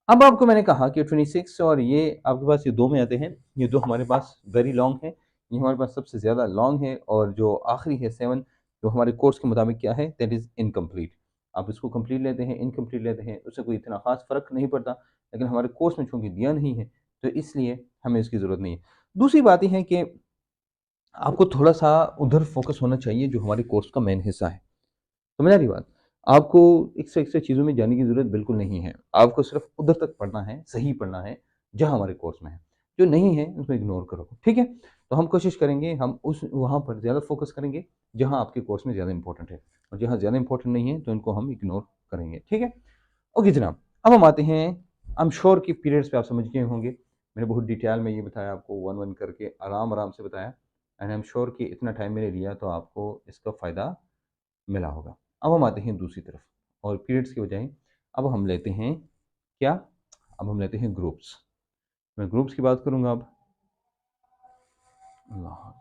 अब आपको मैंने कहा कि 26 और ये आपके पास ये दो में आते हैं। ये दो हमारे पास वेरी लॉन्ग है, ये हमारे पास सबसे ज़्यादा लॉन्ग है। और जो आखिरी है 7, जो हमारे कोर्स के मुताबिक क्या है, दैट इज़ इनकम्प्लीट। आप इसको कंप्लीट लेते हैं, इनकम्प्लीट लेते हैं, उससे कोई इतना खास फ़र्क नहीं पड़ता। लेकिन हमारे कोर्स में चूँकि दिया नहीं है तो इसलिए हमें इसकी ज़रूरत नहीं है। दूसरी बात यह है कि आपको थोड़ा सा उधर फोकस होना चाहिए जो हमारे कोर्स का मेन हिस्सा है। समझ आ रही बात? आपको एक्स्ट्रा चीज़ों में जाने की ज़रूरत बिल्कुल नहीं है। आपको सिर्फ़ उधर तक पढ़ना है, सही पढ़ना है, जहाँ हमारे कोर्स में है। जो नहीं है, उसको इग्नोर करो, ठीक है? तो हम कोशिश करेंगे, हम उस वहाँ पर ज़्यादा फ़ोकस करेंगे, जहाँ आपके कोर्स में ज़्यादा इम्पोर्टेंट है। और जहाँ ज़्यादा इम्पोर्टेंट नहीं है, तो इनको हम इग्नोर करेंगे, ठीक है? ओके जनाब, अब हम आते हैं, आई एम श्योर कि पीरियड्स पे आप समझ गए होंगे। मैंने बहुत डिटेल में ये बताया आपको, वन-वन करके आराम-आराम से बताया। एंड आई एम श्योर कि इतना टाइम मैंने लिया, तो आपको इसका फ़ायदा मिला होगा। अब हम आते हैं दूसरी तरफ, और पीरियड्स के बजाय अब हम लेते हैं क्या? अब हम लेते हैं ग्रुप्स। मैं ग्रुप्स की बात करूँगा अब। अल्लाह,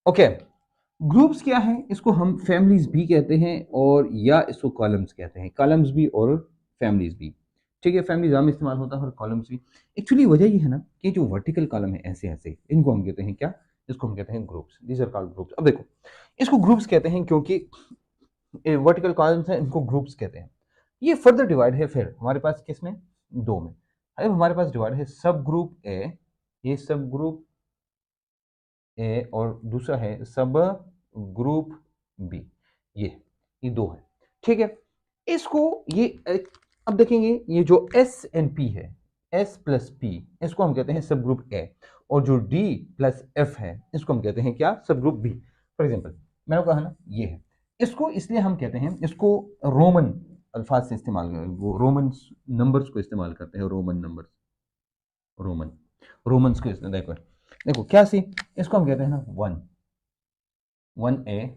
ओके, ग्रुप्स क्या है? इसको हम फैमिलीज भी कहते हैं और या इसको कॉलम्स कहते हैं, कॉलम्स भी और फैमिलीज भी। ठीक है, फैमिली ज्यादा इस्तेमाल होता है और कॉलम्स भी। एक्चुअली वजह ये है ना कि जो वर्टिकल कॉलम है ऐसे ऐसे, इनको हम कहते हैं क्या? इसको हम कहते हैं groups. These are called groups. अब देखो, इसको ग्रुप्स कहते हैं क्योंकि वर्टिकल कॉलम्स हैं, इनको ग्रुप्स कहते हैं। ये फर्दर डिवाइड है फिर हमारे पास किस में? दो में। अब हमारे पास डिवाइड है सब ग्रुप ए, ये सब ग्रुप ए, और दूसरा है सब ग्रुप बी। ये दो है। ठीक है, इसको ये अब देखेंगे, ये जो एस एंड पी है, एस प्लस पी, इसको हम कहते हैं सब ग्रुप ए, और जो डी प्लस एफ है इसको हम कहते हैं क्या? सब ग्रुप बी। फॉर एग्जाम्पल मैंने कहा ना ये है, इसको इसलिए हम कहते हैं, इसको रोमन अल्फाज से इस्तेमाल करते हैं, वो रोमन नंबर्स को इस्तेमाल करते हैं, रोमन नंबर्स, रोमन रोमन्स को देखो, देखो क्या सी, इसको हम कहते हैं ना वन, वन ए,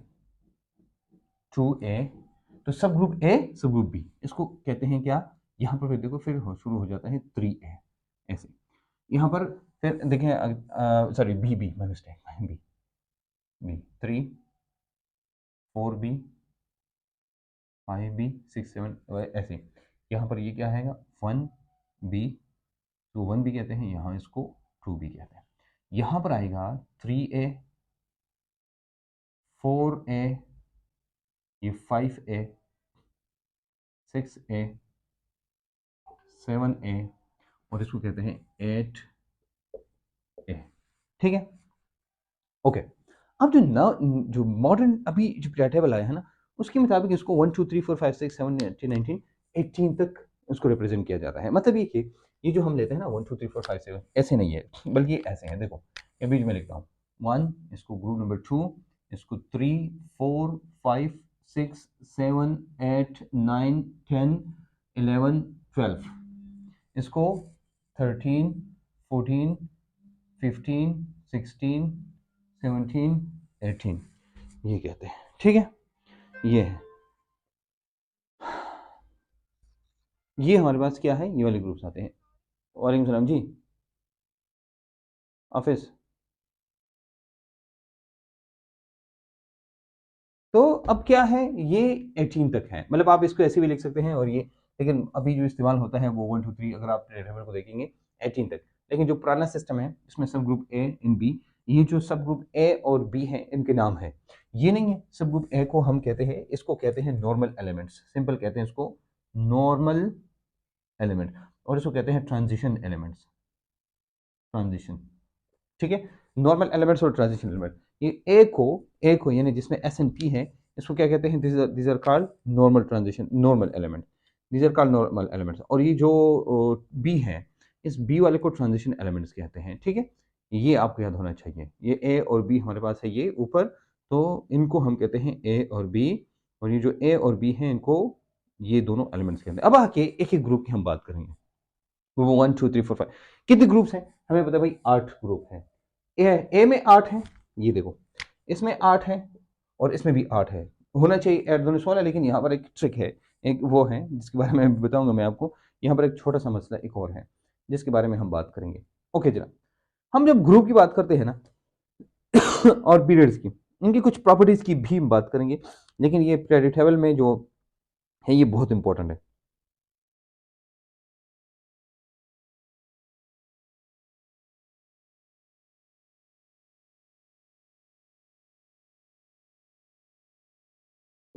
टू ए, तो सब ग्रुप ए सब ग्रुप बी, इसको कहते हैं क्या? यहाँ पर फिर देखो, फिर शुरू हो जाता है थ्री ए, ऐसे यहाँ पर फिर देखें, sorry b, b my mistake, b, b three, four b, five b, six seven, ऐसे। यहाँ पर ये क्या है? वन बी, तो वन बी कहते हैं, यहाँ इसको टू बी कहते हैं। यहाँ पर आएगा थ्री ए, फोर ए, ये फाइव ए, सिक्स ए, सेवन ए, और इसको कहते हैं एट ए। ठीक है, ओके। अब जो न जो मॉडर्न अभी जो टेबल आया है ना, उसके मुताबिक इसको 1 2 3 4 5 6 7 8 19 18 तक इसको रिप्रेजेंट किया जाता है। मतलब ये कि ये जो हम लेते हैं ना 1 2 3 4 5 7, ऐसे नहीं है, बल्कि ऐसे हैं। देखो ये बीच में लिखता हूँ, 1 इसको ग्रुप नंबर 2, इसको 3 4 5 6 7 8 9 10 11 12, इसको 13 14 15 16 17 18 ये कहते हैं। ठीक है, ये है, ये हमारे पास क्या है? ये वाले ग्रुप्स आते हैं। वालेकुम सलाम जी, ऑफिस। तो अब क्या है, ये 18 तक है, मतलब आप इसको ऐसे भी लिख सकते हैं, और ये, लेकिन अभी जो इस्तेमाल होता है वो 1 2 3, अगर आप टेबल को देखेंगे 18 तक। लेकिन जो पुराना सिस्टम है इसमें सब ग्रुप ए इन बी, ये जो सब ग्रुप ए और बी है इनके नाम है, ये नहीं है। सब ग्रुप ए को हम कहते हैं, इसको कहते हैं नॉर्मल एलिमेंट्स, सिंपल कहते हैं इसको नॉर्मल एलिमेंट, और इसको कहते हैं ट्रांजिशन एलिमेंट्स, ट्रांजिशन। ठीक है, नॉर्मल एलिमेंट्स और ट्रांजिशन एलिमेंट। ये ए को यानी जिसमें एस एंड पी है, इसको क्या कहते हैं? This are called normal transition, normal element, this are called normal elements. और ये जो बी है, इस बी वाले को ट्रांजिशन एलिमेंट्स कहते हैं। ठीक है, ये आपको याद होना चाहिए। ये ए और बी हमारे पास है ये ऊपर, तो इनको हम कहते हैं ए और बी, और ये जो ए और बी है इनको ये दोनों एलिमेंट्स कहते हैं। अब आके एक एक ग्रुप की हम बात करेंगे। ग्रुप 1 2 3 4 5 कितने ग्रुप्स हैं? हमें पता है भाई 8 ग्रुप हैं। ए में 8 है, ये देखो, इसमें 8 है और इसमें भी 8 है। होना चाहिए ऐड दोनों 16, लेकिन यहाँ पर एक ट्रिक है, एक वो है जिसके बारे में बताऊंगा मैं आपको। यहाँ पर एक छोटा सा मसला एक और है जिसके बारे में हम बात करेंगे। ओके जनाब, हम जब ग्रुप की बात करते हैं ना और पीरियड्स की, इनकी कुछ प्रॉपर्टीज की भी हम बात करेंगे, लेकिन ये प्रेडिक्टेबल में जो है ये बहुत इंपॉर्टेंट है।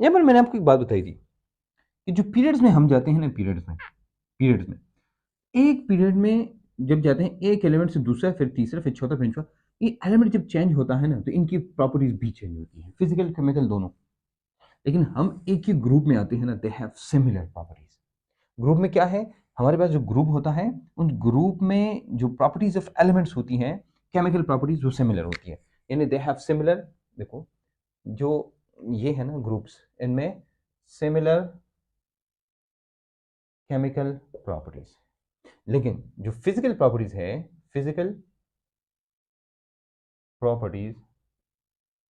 यहाँ पर मैंने आपको एक बात बताई थी कि जो पीरियड्स में हम जाते हैं ना, पीरियड्स में एक पीरियड में जब जाते हैं, एक एलिमेंट से दूसरा, फिर तीसरा, फिर चौथा, फिर पांचवा, ये एलिमेंट जब चेंज होता है ना, तो इनकी प्रॉपर्टीज भी चेंज होती है, फिजिकल केमिकल दोनों। लेकिन हम एक ही ग्रुप में आते हैं ना, they have similar properties. Group में क्या है? हमारे पास जो ग्रुप होता है, उन ग्रुप में जो प्रॉपर्टीज ऑफ एलिमेंट्स होती हैं, केमिकल प्रॉपर्टीज, वो सिमिलर होती है, यानी दे हैव सिमिलर। देखो जो ये है ना ग्रुप्स, इनमें सिमिलर केमिकल प्रॉपर्टीज। लेकिन जो फिजिकल प्रॉपर्टीज है, फिजिकल प्रॉपर्टीज,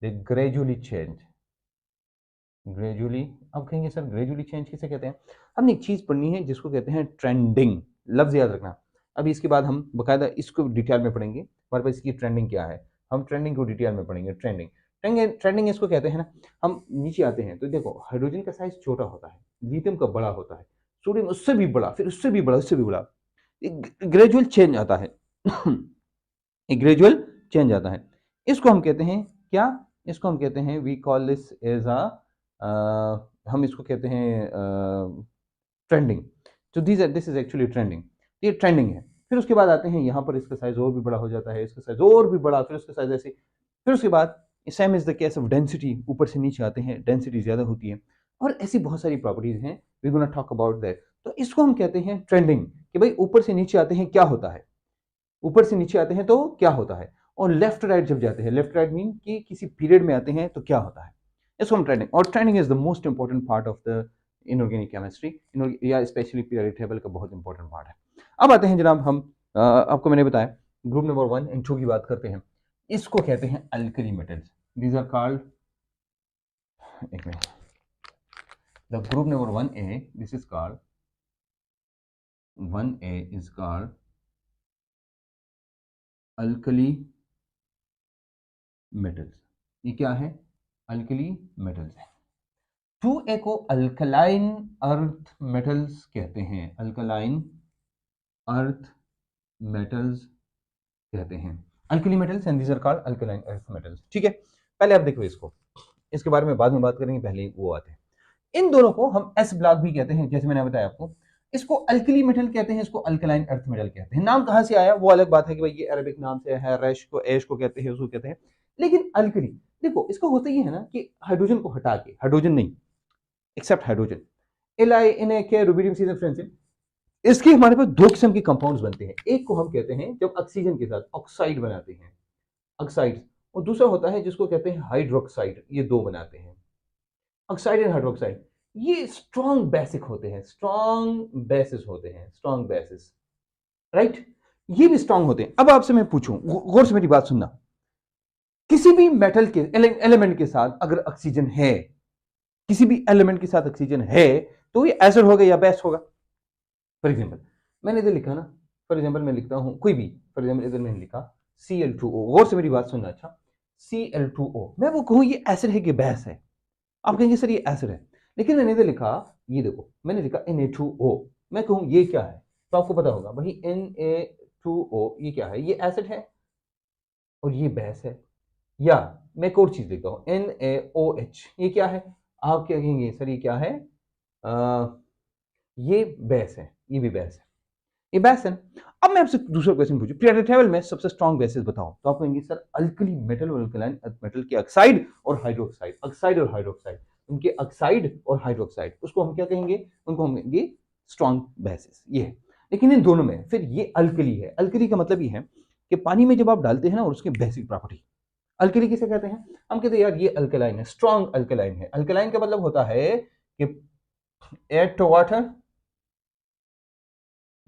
दे ग्रेजुअली चेंज, ग्रेजुअली। अब कहेंगे सर ग्रेजुअली चेंज किसे कहते हैं? हमने एक चीज पढ़नी है जिसको कहते हैं ट्रेंडिंग, लफ्ज याद रखना। अभी इसके बाद हम बकायदा इसको डिटेल में पढ़ेंगे, हमारे पास इसकी ट्रेंडिंग क्या है। हम ट्रेंडिंग को डिटेल में पढ़ेंगे। ट्रेंडिंग ट्रेंडिंग ट्रेंडिंग इसको कहते हैं ना। हम नीचे आते हैं तो देखो हाइड्रोजन का साइज छोटा होता है, लिथियम का बड़ा होता है, सोडियम उससे भी बड़ा, फिर उससे भी बड़ा, उससे भी बड़ा, ग्रेजुअल चेंज आता है। एक ग्रेजुअल चेंज आता है। इसको हम कहते हैं क्या? इसको हम कहते हैं, we call this as a, हम इसको कहते हैं ट्रेंडिंग। तो दिस इज एक्चुअली ट्रेंडिंग। ये ट्रेंडिंग है। फिर उसके बाद आते हैं यहाँ पर, इसका साइज और भी बड़ा हो जाता है, इसका साइज और भी बड़ा, फिर उसका साइज ऐसे। फिर उसके बाद same is the case of density, ऊपर से नीचे आते हैं, डेंसिटी ज्यादा होती है, और ऐसी बहुत सारी प्रॉपर्टीज हैं, we gonna talk about that. तो इसको हम कहते हैं ट्रेंडिंग, कि भाई ऊपर से नीचे आते हैं क्या होता है, ऊपर से नीचे आते हैं तो क्या होता है, और लेफ्ट राइट जब जाते हैं, लेफ्ट राइट मीन कि किसी पीरियड में आते हैं तो क्या होता है, इसको हम ट्रेंडिंग। और trending is the most important part of the inorganic chemistry, या स्पेशली पीरियोडिक टेबल का बहुत इंपॉर्टेंट पार्ट है। अब आते हैं जनाब, हम आपको मैंने बताया ग्रुप नंबर 1 एंड 2 की बात करते हैं। इसको कहते हैं alkali metals, these are called, एक मिनट, the group number 1A, this is called 1A is called alkali metals. ये क्या है? अल्कली मेटल्स है। 2A को अल्कलाइन अर्थ मेटल्स कहते हैं, अल्कलाइन अर्थ मेटल्स कहते हैं, alkali metals and these are called alkaline earth metals. ठीक है, पहले आप देखो इसको, इसके बारे में बाद में बात करेंगे, पहले वो आते हैं। इन दोनों को हम एस ब्लॉक भी कहते हैं, जैसे मैंने बताया आपको। इसको अल्कली मेटल कहते हैं, इसको अल्कलाइन अर्थ मेटल कहते हैं। नाम कहां से आया वो अलग बात है, कि भाई ये अरबिक नाम से है, रैश को ऐश को कहते हैं, उसको कहते हैं। लेकिन अल्कली, देखो इसका होता ही है ना कि हाइड्रोजन को हटा के, हाइड्रोजन नहीं, except hydrogen, Li, Na, K, rubidium, caesium, francium, इसके हमारे पास दो किस्म के कंपाउंड्स बनते हैं। एक को हम कहते हैं जब ऑक्सीजन के साथ ऑक्साइड बनाते हैं, ऑक्साइड, और दूसरा होता है जिसको कहते हैं हाइड्रोक्साइड। ये दो बनाते हैं, ऑक्साइड एंड हाइड्रोक्साइड। ये स्ट्रॉन्ग बेसिक होते हैं, स्ट्रॉन्ग बेसिस होते हैं, स्ट्रॉन्ग बेसिस, राइट। ये भी स्ट्रॉन्ग होते हैं। अब आपसे मैं पूछूं, गौर से मेरी बात सुनना, किसी भी मेटल के एलिमेंट के साथ अगर ऑक्सीजन है, किसी भी एलिमेंट के साथ ऑक्सीजन है, तो ये एसिड होगा या बेस होगा? फॉर एग्जाम्पल मैंने इधर लिखा ना, फॉर एग्जाम्पल मैं लिखता हूं कोई भी, फॉर एग्जाम्पल इधर मैंने लिखा Cl2O, गौर से मेरी बात सुनना, अच्छा, Cl2O, मैं वो कहूं ये एसिड है कि बेस है? आप कहेंगे सर ये एसिड है, लेकिन मैंने इधर लिखा, ये देखो मैंने लिखा Na2O, मैं कहूं ये क्या है, तो आपको पता होगा भाई Na2O ये क्या है, ये एसिड है और ये बेस है। या मैं एक और चीज लिखता हूं NaOH, ये क्या है? आप क्या कहेंगे सर ये क्या है? ये बेस है, ये भी बेस है, ये बेस है। अब मैं आपसे दूसरा क्वेश्चन पूछूं, पीरियोडिक टेबल में सबसे स्ट्रॉन्ग बेसिस बताओ, तो आप कहेंगे सर अल्कली मेटल और अल्कलाइन मेटल के ऑक्साइड और हाइड्रोक्साइड, ऑक्साइड और हाइड्रोक्साइड, उनके ऑक्साइड और हाइड्रोक्साइड, उसको हम क्या कहेंगे? उनको हम कहेंगे स्ट्रॉन्ग बेसिस, ये है। लेकिन इन दोनों में फिर ये अल्कली है। अल्कली का मतलब ये है कि पानी में जब आप डालते हैं ना, और उसकी बेसिक प्रॉपर्टी, अल्कली किसे कहते हैं? हम कहते हैं यार ये अल्कलाइन है, स्ट्रॉन्ग अल्कलाइन है। अल्कलाइन का मतलब होता है कि एड टू वाटर,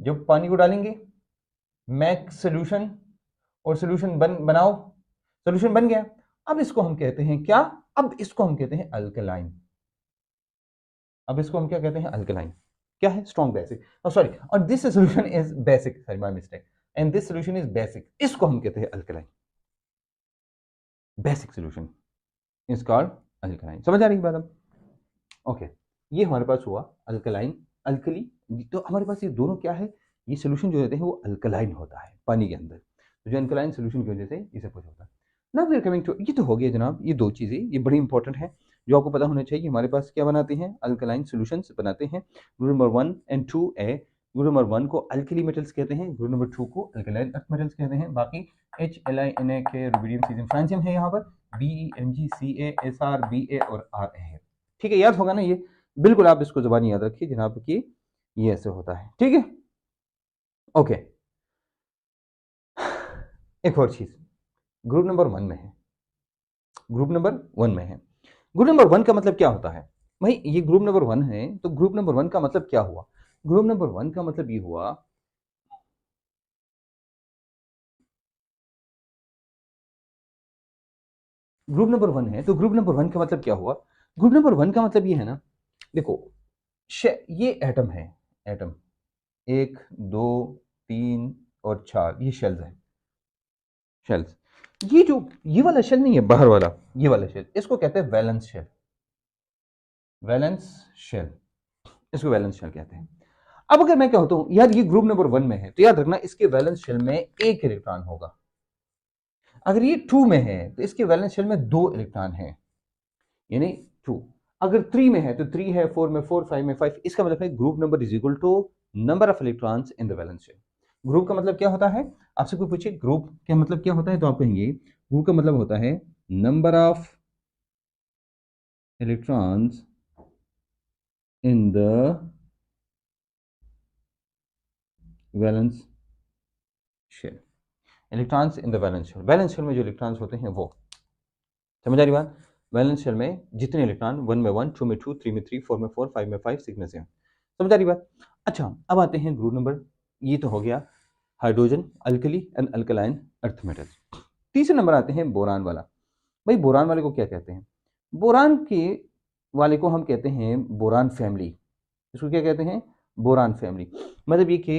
जब पानी को डालेंगे, मेक सोल्यूशन, और सोल्यूशन बनाओ, सोल्यूशन बन गया। अब इसको हम कहते हैं क्या? अब इसको हम कहते हैं अल्कलाइन। अब इसको हम क्या कहते हैं? अल्कलाइन। क्या है? स्ट्रॉन्ग बेसिक, सॉरी, और this solution is basic, sorry my mistake, and this solution is basic, इसको हम कहते हैं alkaline. Basic solution is called alkaline. समझ आ रही बात अब? ओके, ये हमारे पास हुआ अल्कलाइन, अल्कली। तो हमारे पास ये दोनों क्या है, ये सोल्यूशन जो होते हैं वो अल्कलाइन होता है पानी के अंदर, तो जो अल्कलाइन सोल्यूशन की वजह से ये सब कुछ होता है। Now we are coming to, ये तो हो गया जनाब, ये दो चीज़ें ये बड़ी इंपॉर्टेंट है जो आपको पता होना चाहिए। हमारे पास क्या बनाते हैं? अल्कलाइन सोल्यूशंस बनाते हैं। Group number 1 and 2A, group number 1 को अल्कली मेटल्स कहते हैं, ग्रुप नंबर 2 को अल्कलाइन अर्थ मेटल्स कहते हैं। बाकी H, Li, Na, K, rubidium, caesium, francium है यहाँ पर, Be, Mg, Ca, Sr, Ba और Ra है। ठीक है, याद होगा ना ये, बिल्कुल आप इसको जुबानी याद रखिए जनाब कि ये ऐसे होता है। ठीक है, ओके। एक और चीज, ग्रुप नंबर 1 में है, ग्रुप नंबर 1 में है। ग्रुप नंबर 1 का मतलब क्या होता है भाई? ये ग्रुप नंबर 1 है, तो ग्रुप नंबर 1 का मतलब क्या हुआ? ग्रुप नंबर 1 का मतलब ये हुआ, ग्रुप नंबर 1 है तो ग्रुप नंबर 1 का मतलब क्या हुआ? ग्रुप नंबर 1 का मतलब ये है ना, देखो ये एटम है, एटम 1 2 3 और 4, ये शेल्स है, शेल्स। ये वाला शेल नहीं है, बाहर वाला ये वाला शेल, इसको कहते हैं वैलेंस शेल। वैलेंस शेल, इसको वैलेंस शेल कहते हैं। अब अगर मैं कहता हूं यार ये ग्रुप नंबर 1 में है, तो याद रखना इसके वैलेंस शेल में एक इलेक्ट्रॉन होगा। अगर ये 2 में है तो इसके वैलेंस शेल में 2 इलेक्ट्रॉन है, यानी 2। अगर 3 में है तो 3 है, 4 में 4, 5 में 5। इसका मतलब है group number is equal to number of electrons in the valence shell. Group का मतलब क्या होता है, आपसे कोई पूछे ग्रुप क्या मतलब क्या होता है, तो आप कहेंगे ग्रुप का मतलब होता है number of electrons in the valence shell. Electrons in the valence shell, valence shell में जो इलेक्ट्रॉन्स होते हैं वो, समझ आ रही बात। वैलेंस शेल में जितने इलेक्ट्रॉन 1 में 1, 2 में 2, 3 में 3, 4 में 4, 5 में 5, 6 में 6, समझ आ रही बात। अच्छा अब आते हैं ग्रुप नंबर, ये तो हो गया hydrogen, alkali and alkaline earth metal. तीसरे नंबर आते हैं बोरान वाला। भाई बोरान वाले को क्या कहते हैं, बोरान के वाले को हम कहते हैं बोरान फैमिली। इसको क्या कहते हैं, बोरान फैमिली। मतलब ये कि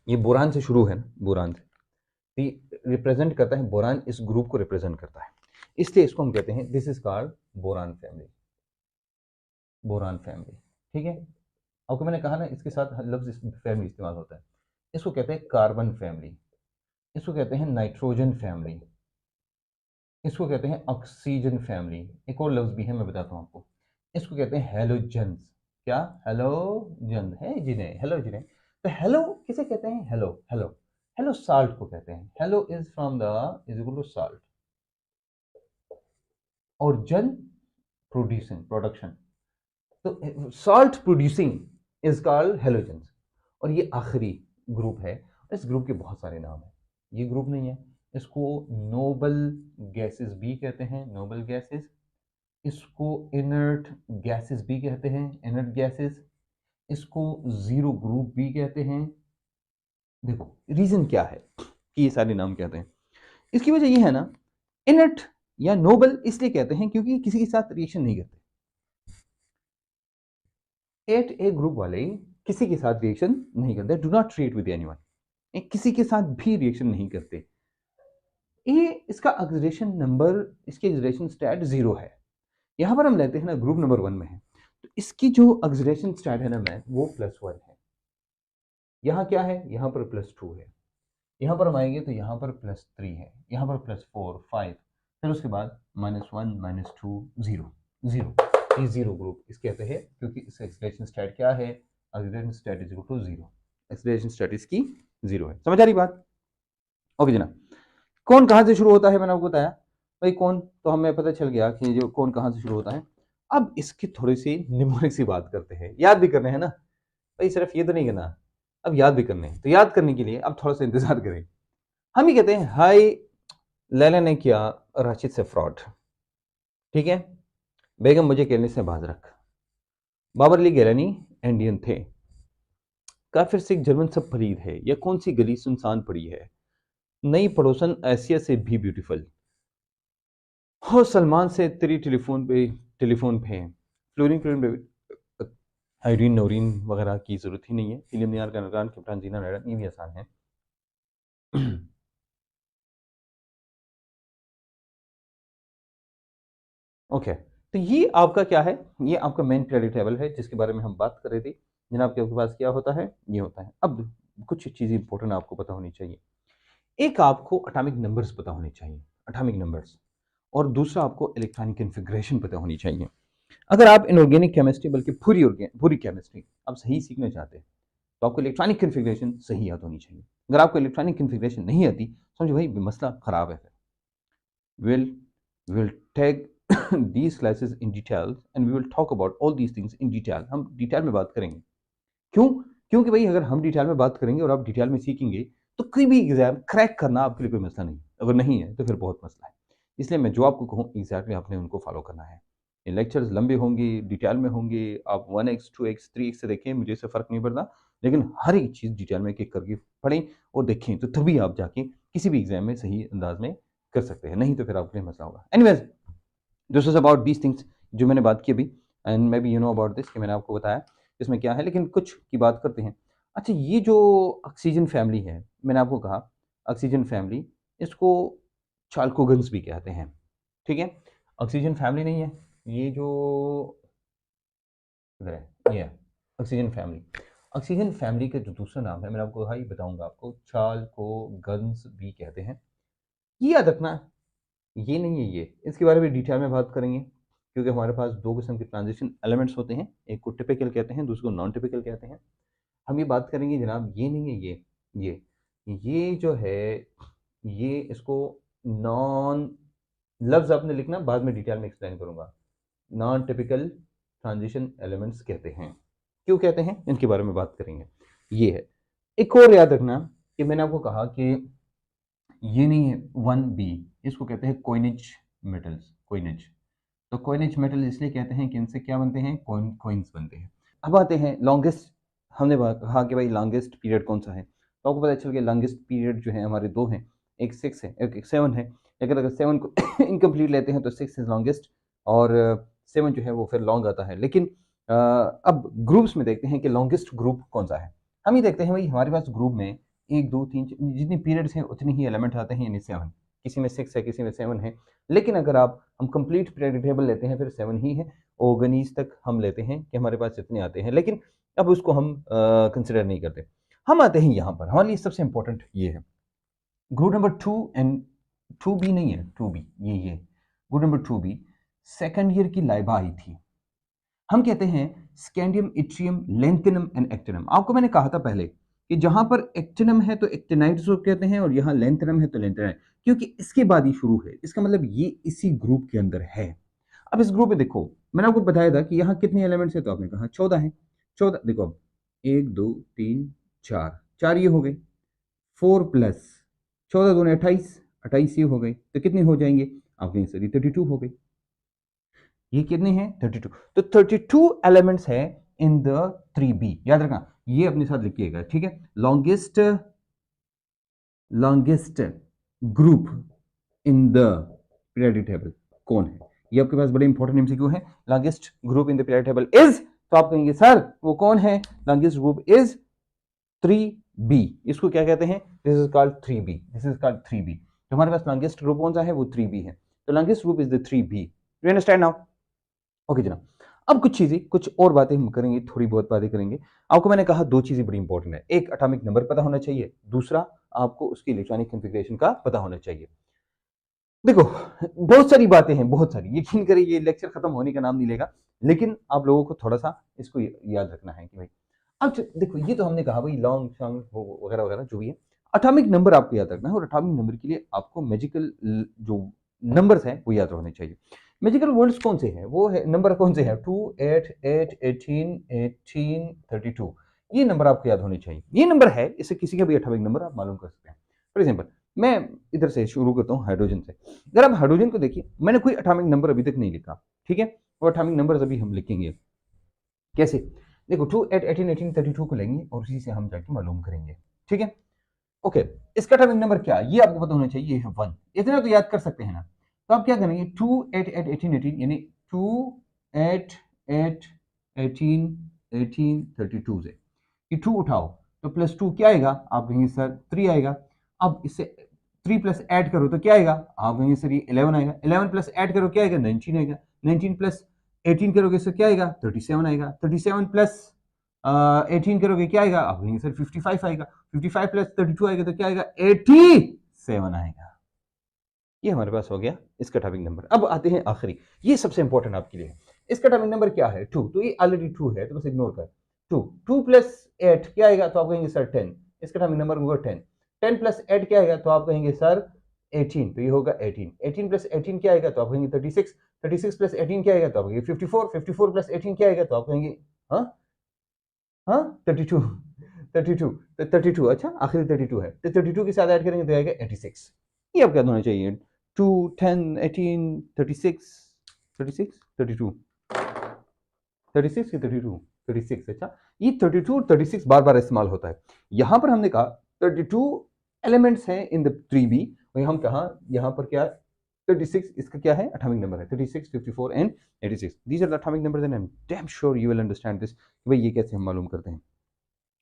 ये बोरान से शुरू है ना, बोरान से रिप्रेजेंट करता है, बोरान इस ग्रुप को रिप्रेजेंट करता है, इसलिए इसको हम कहते हैं this is called boron family. Boron family, ठीक है। आपको मैंने कहा ना इसके साथ लफ्ज फैमिली इस्तेमाल होता है। इसको कहते हैं कार्बन फैमिली, इसको कहते हैं नाइट्रोजन फैमिली, इसको कहते हैं ऑक्सीजन फैमिली। एक और लफ्ज भी है मैं बताता हूँ आपको, इसको कहते हैं हेलोजन्स। क्या, हेलोजन है जिन्हें, हेलोजन। तो हेलो किसे कहते हैं, हेलो, हेलो, हेलो साल्ट को कहते हैं। Halo is from the is equal to salt, और जन प्रोड्यूसिंग प्रोडक्शन, तो salt producing is called halogens. और ये आखिरी ग्रुप है, इस ग्रुप के बहुत सारे नाम हैं। ये ग्रुप नहीं है, इसको नोबल गैसेस भी कहते हैं, नोबल गैसेस। इसको इनर्ट गैसेस भी कहते हैं, इनर्ट गैसेस। इसको जीरो ग्रुप भी कहते हैं। देखो रीजन क्या है कि ये सारे नाम कहते हैं, इसकी वजह ये है ना, इनर्ट या नोबल इसलिए कहते हैं क्योंकि किसी के साथ रिएक्शन नहीं करते। एट ए ग्रुप वाले किसी के साथ रिएक्शन नहीं करते, do not treat with anyone, किसी के साथ भी रिएक्शन नहीं करते। ये इसका ऑक्सीडेशन नंबर, इसके ऑक्सीडेशन स्टेट 0 है। यहां पर हम लेते हैं ना ग्रुप नंबर 1 में है, तो इसकी जो ऑक्सीडेशन स्टेट है ना मैन, वो +1 है। यहाँ क्या है, यहाँ पर +2 है। यहाँ पर हम आएंगे तो यहाँ पर +3 है, यहाँ पर +4, 5, फिर उसके बाद -1, -2, 0, 0। ये 0 ग्रुप इस कहते हैं क्योंकि इसका ऑक्सीडेशन स्टेट क्या है, oxidation state is equal to 0। Oxidation state इसकी 0 है, समझ आ रही बात। ओके जनाब, कौन कहाँ से शुरू होता है मैंने आपको बताया। भाई कौन तो हमें पता चल गया कि जो कौन कहाँ से शुरू होता है। अब इसकी थोड़ी सी न्यूमेरिक सी बात करते हैं, याद भी करने हैं ना भाई, सिर्फ ये तो नहीं करना, अब याद भी करने हैं। तो याद करने के लिए अब थोड़ा सा इंतजार करें। हम ही कहते हैं हाय लैला ने किया राशिद से फ्रॉड, ठीक है। बेगम मुझे कहने से बाज रख। बाबर अली गिलानी इंडियन थे। काफिर सिख जर्मन सब फरीद है, या कौन सी गली सुनसान पड़ी है, नई पड़ोसन एशिया से भी ब्यूटीफुल हो, सलमान से तेरी टेलीफोन पे फ्लोरिंग फ्लोरिंग आयरीन नौरीन वगैरह की जरूरत ही नहीं है। इलियम नियार का नगरान कैप्टन जीना नायडा, ये भी आसान है। ओके तो ये आपका क्या है, ये आपका मेन पीरियोडिक टेबल है जिसके बारे में हम बात कर रहे थे। जनाब के आपके पास क्या होता है, ये होता है। अब कुछ चीज़ें इंपॉर्टेंट आपको पता होनी चाहिए। एक आपको एटॉमिक नंबर्स पता होने चाहिए, एटॉमिक नंबर्स, और दूसरा आपको इलेक्ट्रॉनिक कन्फिग्रेशन पता होनी चाहिए। अगर आप इनऑर्गेनिक केमिस्ट्री बल्कि पूरी केमिस्ट्री आप सही सीखना चाहते हैं तो आपको इलेक्ट्रॉनिक कन्फिग्रेशन सही याद होनी चाहिए। अगर आपको इलेक्ट्रॉनिक कन्फिग्रेशन नहीं आती समझो भाई मसला खराब है। We'll we'll take these classes in detail and we will talk about all these things in detail। हम डिटेल में बात करेंगे। क्यों, क्योंकि भाई अगर हम डिटेल में बात करेंगे और आप डिटेल में सीखेंगे तो कोई भी एग्जाम क्रैक करना आपके लिए कोई मसला नहीं, अगर नहीं है तो फिर बहुत मसला है। इसलिए मैं जो आपको कहूँ एग्जैक्टली आपने उनको फॉलो करना है। ये लेक्चर्स लंबे होंगे, डिटेल में होंगे, आप 1x 2x 3x से देखें, मुझे इससे फ़र्क नहीं पड़ता, लेकिन हर एक चीज़ डिटेल में एक एक करके पढ़ें और देखें, तो तभी आप जाके किसी भी एग्जाम में सही अंदाज में कर सकते हैं, नहीं तो फिर आपके लिए मसला होगा। Anyways this is about these things जो मैंने बात की अभी, and may be you know about this कि मैंने आपको बताया इसमें क्या है, लेकिन कुछ की बात करते हैं। अच्छा ये जो ऑक्सीजन फैमिली है, मैंने आपको कहा ऑक्सीजन फैमिली, इसको चाल्कोगन्स भी कहते हैं, ठीक है। ऑक्सीजन फैमिली नहीं है, ये जो इधर है ये ऑक्सीजन फैमिली। ऑक्सीजन फैमिली का जो दूसरा नाम है मैं आपको ही बताऊंगा, आपको चाल्कोगन्स भी कहते हैं। ये याद रखना, ये नहीं है ये, इसके बारे में डिटेल में बात करेंगे, क्योंकि हमारे पास दो किस्म के ट्रांजिशन एलिमेंट्स होते हैं, एक को टिपिकल कहते हैं, दूसरे को नॉन टिपिकल कहते हैं। हम ये बात करेंगे जनाब, ये नहीं है ये जो है ये, इसको नॉन, लफ्ज़ आपने लिखना, बाद में डिटेल में एक्सप्लेन करूंगा। नॉन टिपिकल ट्रांजिशन एलिमेंट्स कहते हैं, क्यों कहते हैं इनके बारे में बात करेंगे। ये है, एक और याद रखना कि मैंने आपको कहा कि ये नहीं है 1b, इसको कहते हैं कॉइनेज मेटल्स, कॉइनेज। तो कॉइनेज मेटल इसलिए कहते हैं कि इनसे क्या बनते हैं, कॉइन्स बनते हैं। अब आते हैं लॉन्गेस्ट, हमने कहा कि भाई लॉन्गेस्ट पीरियड कौन सा है, तो आपको पता चल गया लॉन्गेस्ट पीरियड जो है हमारे दो हैं, एक 6 है एक 7 है। लेकिन अगर 7 को इनकम्प्लीट लेते हैं तो 6 इज लॉन्गेस्ट, और 7 जो है वो फिर लॉन्ग आता है। लेकिन अब ग्रुप्स में देखते हैं कि लॉन्गेस्ट ग्रुप कौन सा है। हम ये देखते हैं भाई हमारे पास ग्रुप में 1 2 3 जितनी पीरियड्स हैं उतनी ही एलिमेंट आते हैं, यानी 7, किसी में 6 है किसी में 7 है। लेकिन अगर हम कंप्लीट पीरियड टेबल लेते हैं फिर 7 ही है, ऑर्गनीज तक हम लेते हैं कि हमारे पास इतने आते हैं, लेकिन अब उसको हम कंसिडर नहीं करते। हम आते हैं यहाँ पर, हमारे लिए सबसे इंपॉर्टेंट ये है ग्रुप नंबर 2 एंड 2b नहीं है 2b, ये group number 2b second year की लाइबा आई थी। हम कहते हैं स्कैंडियम, इट्रियम, लेंथिनम एंड एक्टिनम। आपको मैंने कहा था पहले कि जहां पर एक्टिनम है तो एक्टिनाइट्स कहते हैं, और यहाँ लेंथिनम है तो लेंथिनाइट, क्योंकि इसके बाद ही शुरू है, इसका मतलब ये इसी ग्रुप के अंदर है। अब इस ग्रुप में देखो, मैंने आपको बताया था कि यहाँ कितने एलिमेंट्स है, तो आपने कहा 14 है। 14 देखो, अब 1 2 3 4, 4 ये हो गए, 4 प्लस 14 दूनी 28, 28 ये हो गए, तो कितने हो जाएंगे, आप कहेंगे सर 32 हो गए। ये कितने हैं, 32। तो 32 एलिमेंट्स है इन द 3b, याद रखना, ये अपने साथ लिखिएगा, ठीक है। Longest group in the periodic table कौन है, ये आपके पास बड़े इंपॉर्टेंट एमसीक्यू है। Longest group in the periodic table is, तो आप कहेंगे सर वो कौन है, लॉन्गेस्ट ग्रुप इज 3b। इसको क्या कहते हैं, this is called 3b, this is called 3b। तो हमारे पास लॉन्गेस्ट ग्रुप कौन सा है, वो 3b है। तो longest group is the 3b, you understand now. Okay जनाब, अब कुछ चीजें, कुछ और बातें हम करेंगे, थोड़ी बहुत बातें करेंगे। आपको मैंने कहा दो चीजें बड़ी इंपॉर्टेंट है, एक एटॉमिक नंबर पता होना चाहिए, दूसरा आपको उसकी इलेक्ट्रॉनिक कॉन्फ़िगरेशन का पता होना चाहिए। देखो बहुत सारी बातें हैं, बहुत सारी, यकीन करिए ये लेक्चर खत्म होने का नाम नहीं लेगा, लेकिन आप लोगों को थोड़ा सा इसको याद रखना है कि भाई अब देखो, ये तो हमने कहा भाई लॉन्ग शॉन्ग वगैरह वगैरह जो भी है, एटॉमिक नंबर आपको याद रखना है, और एटॉमिक नंबर के लिए आपको मैजिकल जो नंबर्स हैं वो याद रखने चाहिए। मैजिकल वर्ड्स कौन से हैं, वो है नंबर कौन से हैं, 2 8 8 18 18 32, ये नंबर आपको याद होने चाहिए। ये नंबर है, इससे किसी का भी एटॉमिक नंबर आप मालूम कर सकते हैं। फॉर एग्जाम्पल मैं इधर से शुरू करता हूँ हाइड्रोजन से। अगर आप हाइड्रोजन को देखिए, मैंने कोई एटॉमिक नंबर अभी तक नहीं लिखा, ठीक है, और एटॉमिक नंबर अभी हम लिखेंगे कैसे, देखो 2 8 18 18 32 को लेंगे और उसी से हम जाके मालूम करेंगे, ठीक है। ओके, इसका एटॉमिक नंबर क्या है ये आपको पता होना चाहिए, ये है 1, इतना तो याद कर सकते हैं ना। तो आप क्या करेंगे, 2 8 8 18 18 यानी 2 8 8 18 18 32 से ये 2 उठाओ तो प्लस 2 क्या आएगा, आप कहेंगे सर 3 आएगा। अब इससे 3 प्लस ऐड करो तो क्या आएगा, आप कहेंगे सर ये 11 आएगा। 11 प्लस ऐड करो क्या आएगा, 19 आएगा। 19 प्लस 18 करोगे सर क्या आएगा, 37 आएगा। 37 प्लस 18 करोगे क्या आएगा, आप कहेंगे सर 55 आएगा। 55 प्लस 32 आएगा तो क्या आएगा, 87 आएगा। ये हमारे पास हो गया इसका एटॉमिक नंबर। अब आते हैं आखिरी, ये सबसे इंपॉर्टेंट आपके लिए, इसका एटॉमिक नंबर क्या है, 2, तो ये ऑलरेडी 2 है तो बस इग्नोर कर। 2 प्लस 8 क्या आएगा, तो आप कहेंगे सर 10, इसका एटॉमिक नंबर होगा 10। 10 प्लस 8 क्या आएगा, तो आप कहेंगे सर 18, तो ये होगा 18। 18 प्लस 18 क्या आएगा, तो आप कहेंगे 36। 36 प्लस 18 क्या आएगा, तो आप कहेंगे 54। 54 प्लस 18 क्या आएगा, तो आप कहेंगे हाँ 32। 32 तो 32, अच्छा आखिरी 32 है, तो 32 के साथ ऐड करेंगे तो आएगा 86। ये आपको याद होना चाहिए, 2 10 18 36 36 32 36 की 32 36, अच्छा ये 32 और 36 बार बार इस्तेमाल होता है। यहां पर हमने कहा 32 एलिमेंट्स हैं इन द 3b, और हम कहा यहां पर क्या 36 इसका क्या है एटॉमिक नंबर है, 36 54 and 86, these are the atomic numbers and I am damn sure you will understand this कि भाई ये कैसे हम मालूम करते हैं।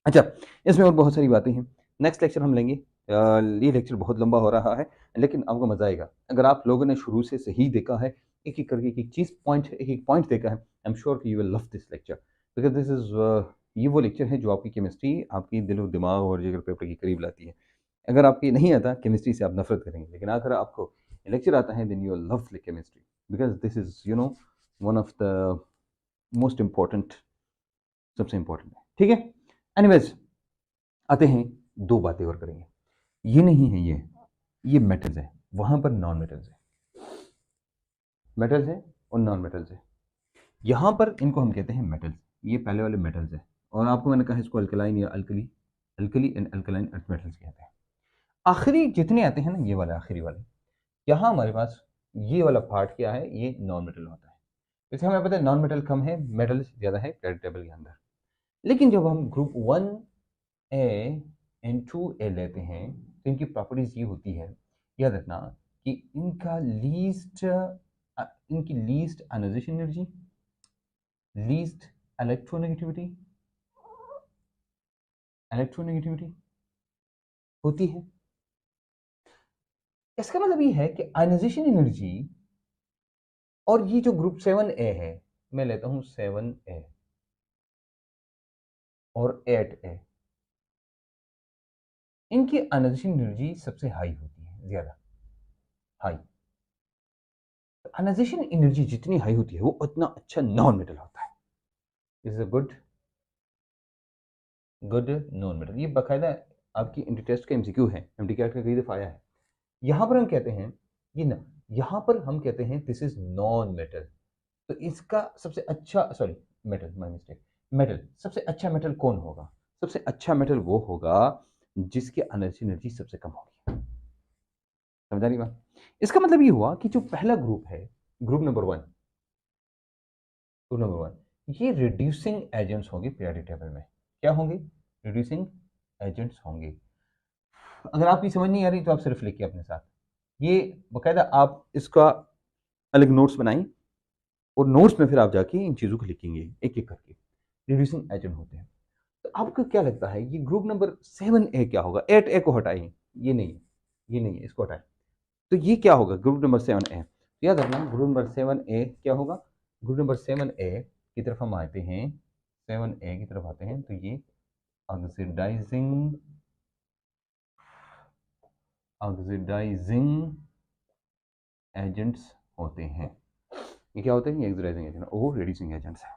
अच्छा, इसमें और बहुत सारी बातें हैं, नेक्स्ट लेक्चर हम लेंगे ये लेक्चर बहुत लंबा हो रहा है, लेकिन आपको मज़ा आएगा। अगर आप लोगों ने शुरू से सही देखा है, एक-एक करके एक-एक चीज़ एक-एक पॉइंट देखा है, आई एम श्योर कि you will love this lecture because this is ये वो लेक्चर है जो आपकी केमिस्ट्री, आपकी दिलो-दिमाग और जिगर पेपर के करीब लाती है। अगर आपको ये नहीं आता, केमिस्ट्री से आप नफ़रत करेंगे, लेकिन अगर आपको लेक्चर आता है, then you will love chemistry because this is one of the most important, सबसे इम्पोर्टेंट है, ठीक है? एनीवेज़ आते हैं, 2 बातें और करेंगे। ये नहीं है ये मेटल्स है, वहाँ पर नॉन मेटल्स है। मेटल्स है और नॉन मेटल्स है। यहाँ पर इनको हम कहते हैं मेटल्स, ये पहले वाले मेटल्स है और आपको मैंने कहा इसको अल्कलाइन या alkali and alkaline earth metals कहते हैं। आखिरी जितने आते हैं ना, ये वाले आखिरी वाले, यहाँ हमारे पास ये वाला पार्ट क्या है, ये नॉन मेटल होता है। जैसे हमें पता है नॉन मेटल कम है, मेटल ज़्यादा है पीरियोडिक टेबल के अंदर। लेकिन जब हम ग्रुप 1A एंड 2A लेते हैं तो इनकी प्रॉपर्टीज ये होती है, याद रखना कि इनकी least ionisation energy, least electronegativity होती है। इसका मतलब ये है कि आयोनाइजेशन एनर्जी और ये जो ग्रुप 7A है, मैं लेता हूं 7A और 8A, इनकी आयोनाइजेशन एनर्जी सबसे हाई होती है, ज्यादा हाई। आयोनाइजेशन एनर्जी जितनी हाई होती है वो उतना अच्छा नॉन मेटल होता है। Is a good non metal. ये बाकायदा आपकी इंटर टेस्ट का एमसीक्यू है, एमटीक्यू का कई दफा आया है। यहां पर हम कहते हैं ये ना, यहां पर हम कहते हैं दिस इज नॉन मेटल। तो इसका सबसे अच्छा, sorry metal, my mistake, metal, सबसे अच्छा मेटल कौन होगा? सबसे अच्छा मेटल वो होगा जिसकी एनर्जी सबसे कम होगी। समझा रही बात? इसका मतलब ये हुआ कि जो पहला ग्रुप है, ग्रुप नंबर 1, ये रिड्यूसिंग एजेंट्स होंगे पीरियोडिक टेबल में। क्या होंगे? रिड्यूसिंग एजेंट्स होंगे। अगर आपकी समझ नहीं आ रही तो आप सिर्फ लिखिए अपने साथ, ये बाकायदा आप इसका अलग नोट्स बनाएं और नोट्स में फिर आप जाके इन चीज़ों को लिखेंगे एक एक करके। रिड्यूसिंग एजेंट होते हैं। तो आपको क्या लगता है ये ग्रुप नंबर 7A क्या होगा? 8A को हटाइए, ये नहीं है, ये नहीं है, इसको हटाएं। तो ये क्या होगा ग्रुप नंबर 7A? याद रखना ग्रुप नंबर 7A क्या होगा? ग्रुप नंबर 7A की तरफ हम आते हैं, 7A की तरफ आते हैं तो ये ऑक्सीडाइजिंग एजेंट्स होते हैं। ये क्या होते हैं? ये ऑक्सीडाइजिंग एजेंट और रिड्यूसिंग एजेंट्स है।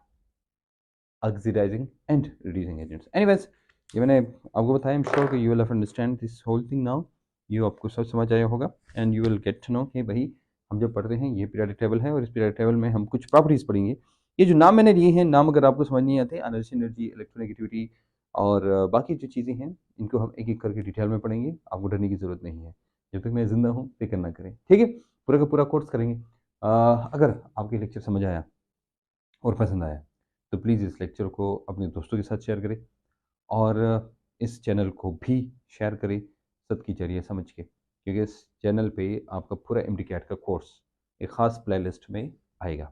Oxidising and reducing agents. Anyways, ये मैंने आपको बताया, आई एम श्योर कि you will understand this whole thing now. ये आपको सब समझ आया होगा and you will get to know कि भाई हम जब पढ़ते हैं ये पीरियोडिक टेबल है और इस पीरियोडिक टेबल में हम कुछ प्रॉपर्टीज पढ़ेंगे। ये जो नाम मैंने लिए हैं, नाम अगर आपको समझ नहीं आते, एनर्जी, इलेक्ट्रोनेगेटिविटी और बाकी जो चीज़ें हैं, इनको हम एक एक करके डिटेल में पढ़ेंगे। आपको डरने की ज़रूरत नहीं है, जब तक मैं जिंदा हूँ फिक्र ना करें, ठीक है? पूरा का पूरा कोर्स करेंगे। अगर आपके लेक्चर समझ आया और पसंद आया तो प्लीज़ इस लेक्चर को अपने दोस्तों के साथ शेयर करें और इस चैनल को भी शेयर करें सदकी जरिए समझ के, क्योंकि इस चैनल पे आपका पूरा एमटीक्यू का कोर्स एक ख़ास प्लेलिस्ट में आएगा।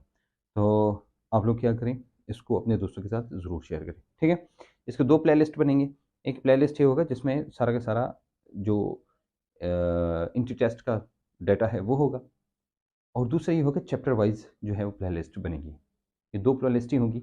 तो आप लोग क्या करें, इसको अपने दोस्तों के साथ ज़रूर शेयर करें, ठीक है? इसके 2 प्लेलिस्ट बनेंगे। एक प्लेलिस्ट ये होगा जिसमें सारा का सारा जो इंटर टेस्ट का डाटा है वो होगा और दूसरा ये होगा चैप्टर वाइज जो है वो प्लेलिस्ट बनेगी। ये 2 प्लेलिस्ट ही होंगी।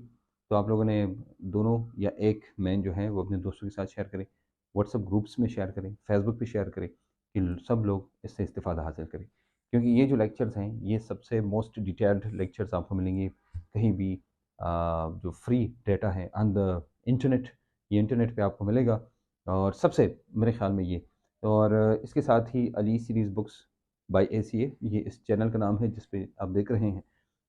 तो आप लोगों ने दोनों या एक में जो है वो अपने दोस्तों के साथ शेयर करें, व्हाट्सएप ग्रुप्स में शेयर करें, फेसबुक पे शेयर करें कि सब लोग इससे इस्तेफ़ादा हासिल करें। क्योंकि ये जो लेक्चर्स हैं ये सबसे मोस्ट डिटेल्ड लेक्चर्स आपको मिलेंगे कहीं भी। जो फ्री डाटा है ऑन द इंटरनेट, ये इंटरनेट पे आपको मिलेगा और सबसे मेरे ख्याल में ये। और इसके साथ ही Ali series books by ACA, ये इस चैनल का नाम है जिस पे आप देख रहे हैं।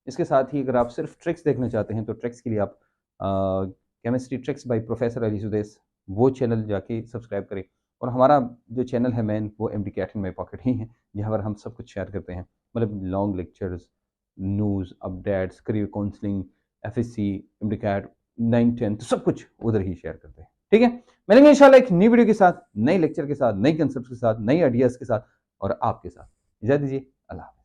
इसके साथ ही अगर आप सिर्फ ट्रिक्स देखना चाहते हैं तो ट्रिक्स के लिए आप chemistry tricks by professor Ali सुदेस, वो चैनल जाके सब्सक्राइब करें। और हमारा जो चैनल है मेन, वो MD cat in my pocket ही है, जहाँ पर हम सब कुछ शेयर करते हैं, मतलब long lectures, news, updates, career counselling, FSC, MD CAT 9-10 सब कुछ उधर ही शेयर करते हैं, ठीक है? मिलेंगे इंशाल्लाह एक नई वीडियो के साथ, नए लेक्चर के साथ, नई कंसेप्ट के साथ, नई आइडियाज़ के साथ और आपके साथ। इजाज़त दीजिए, अल्लाह।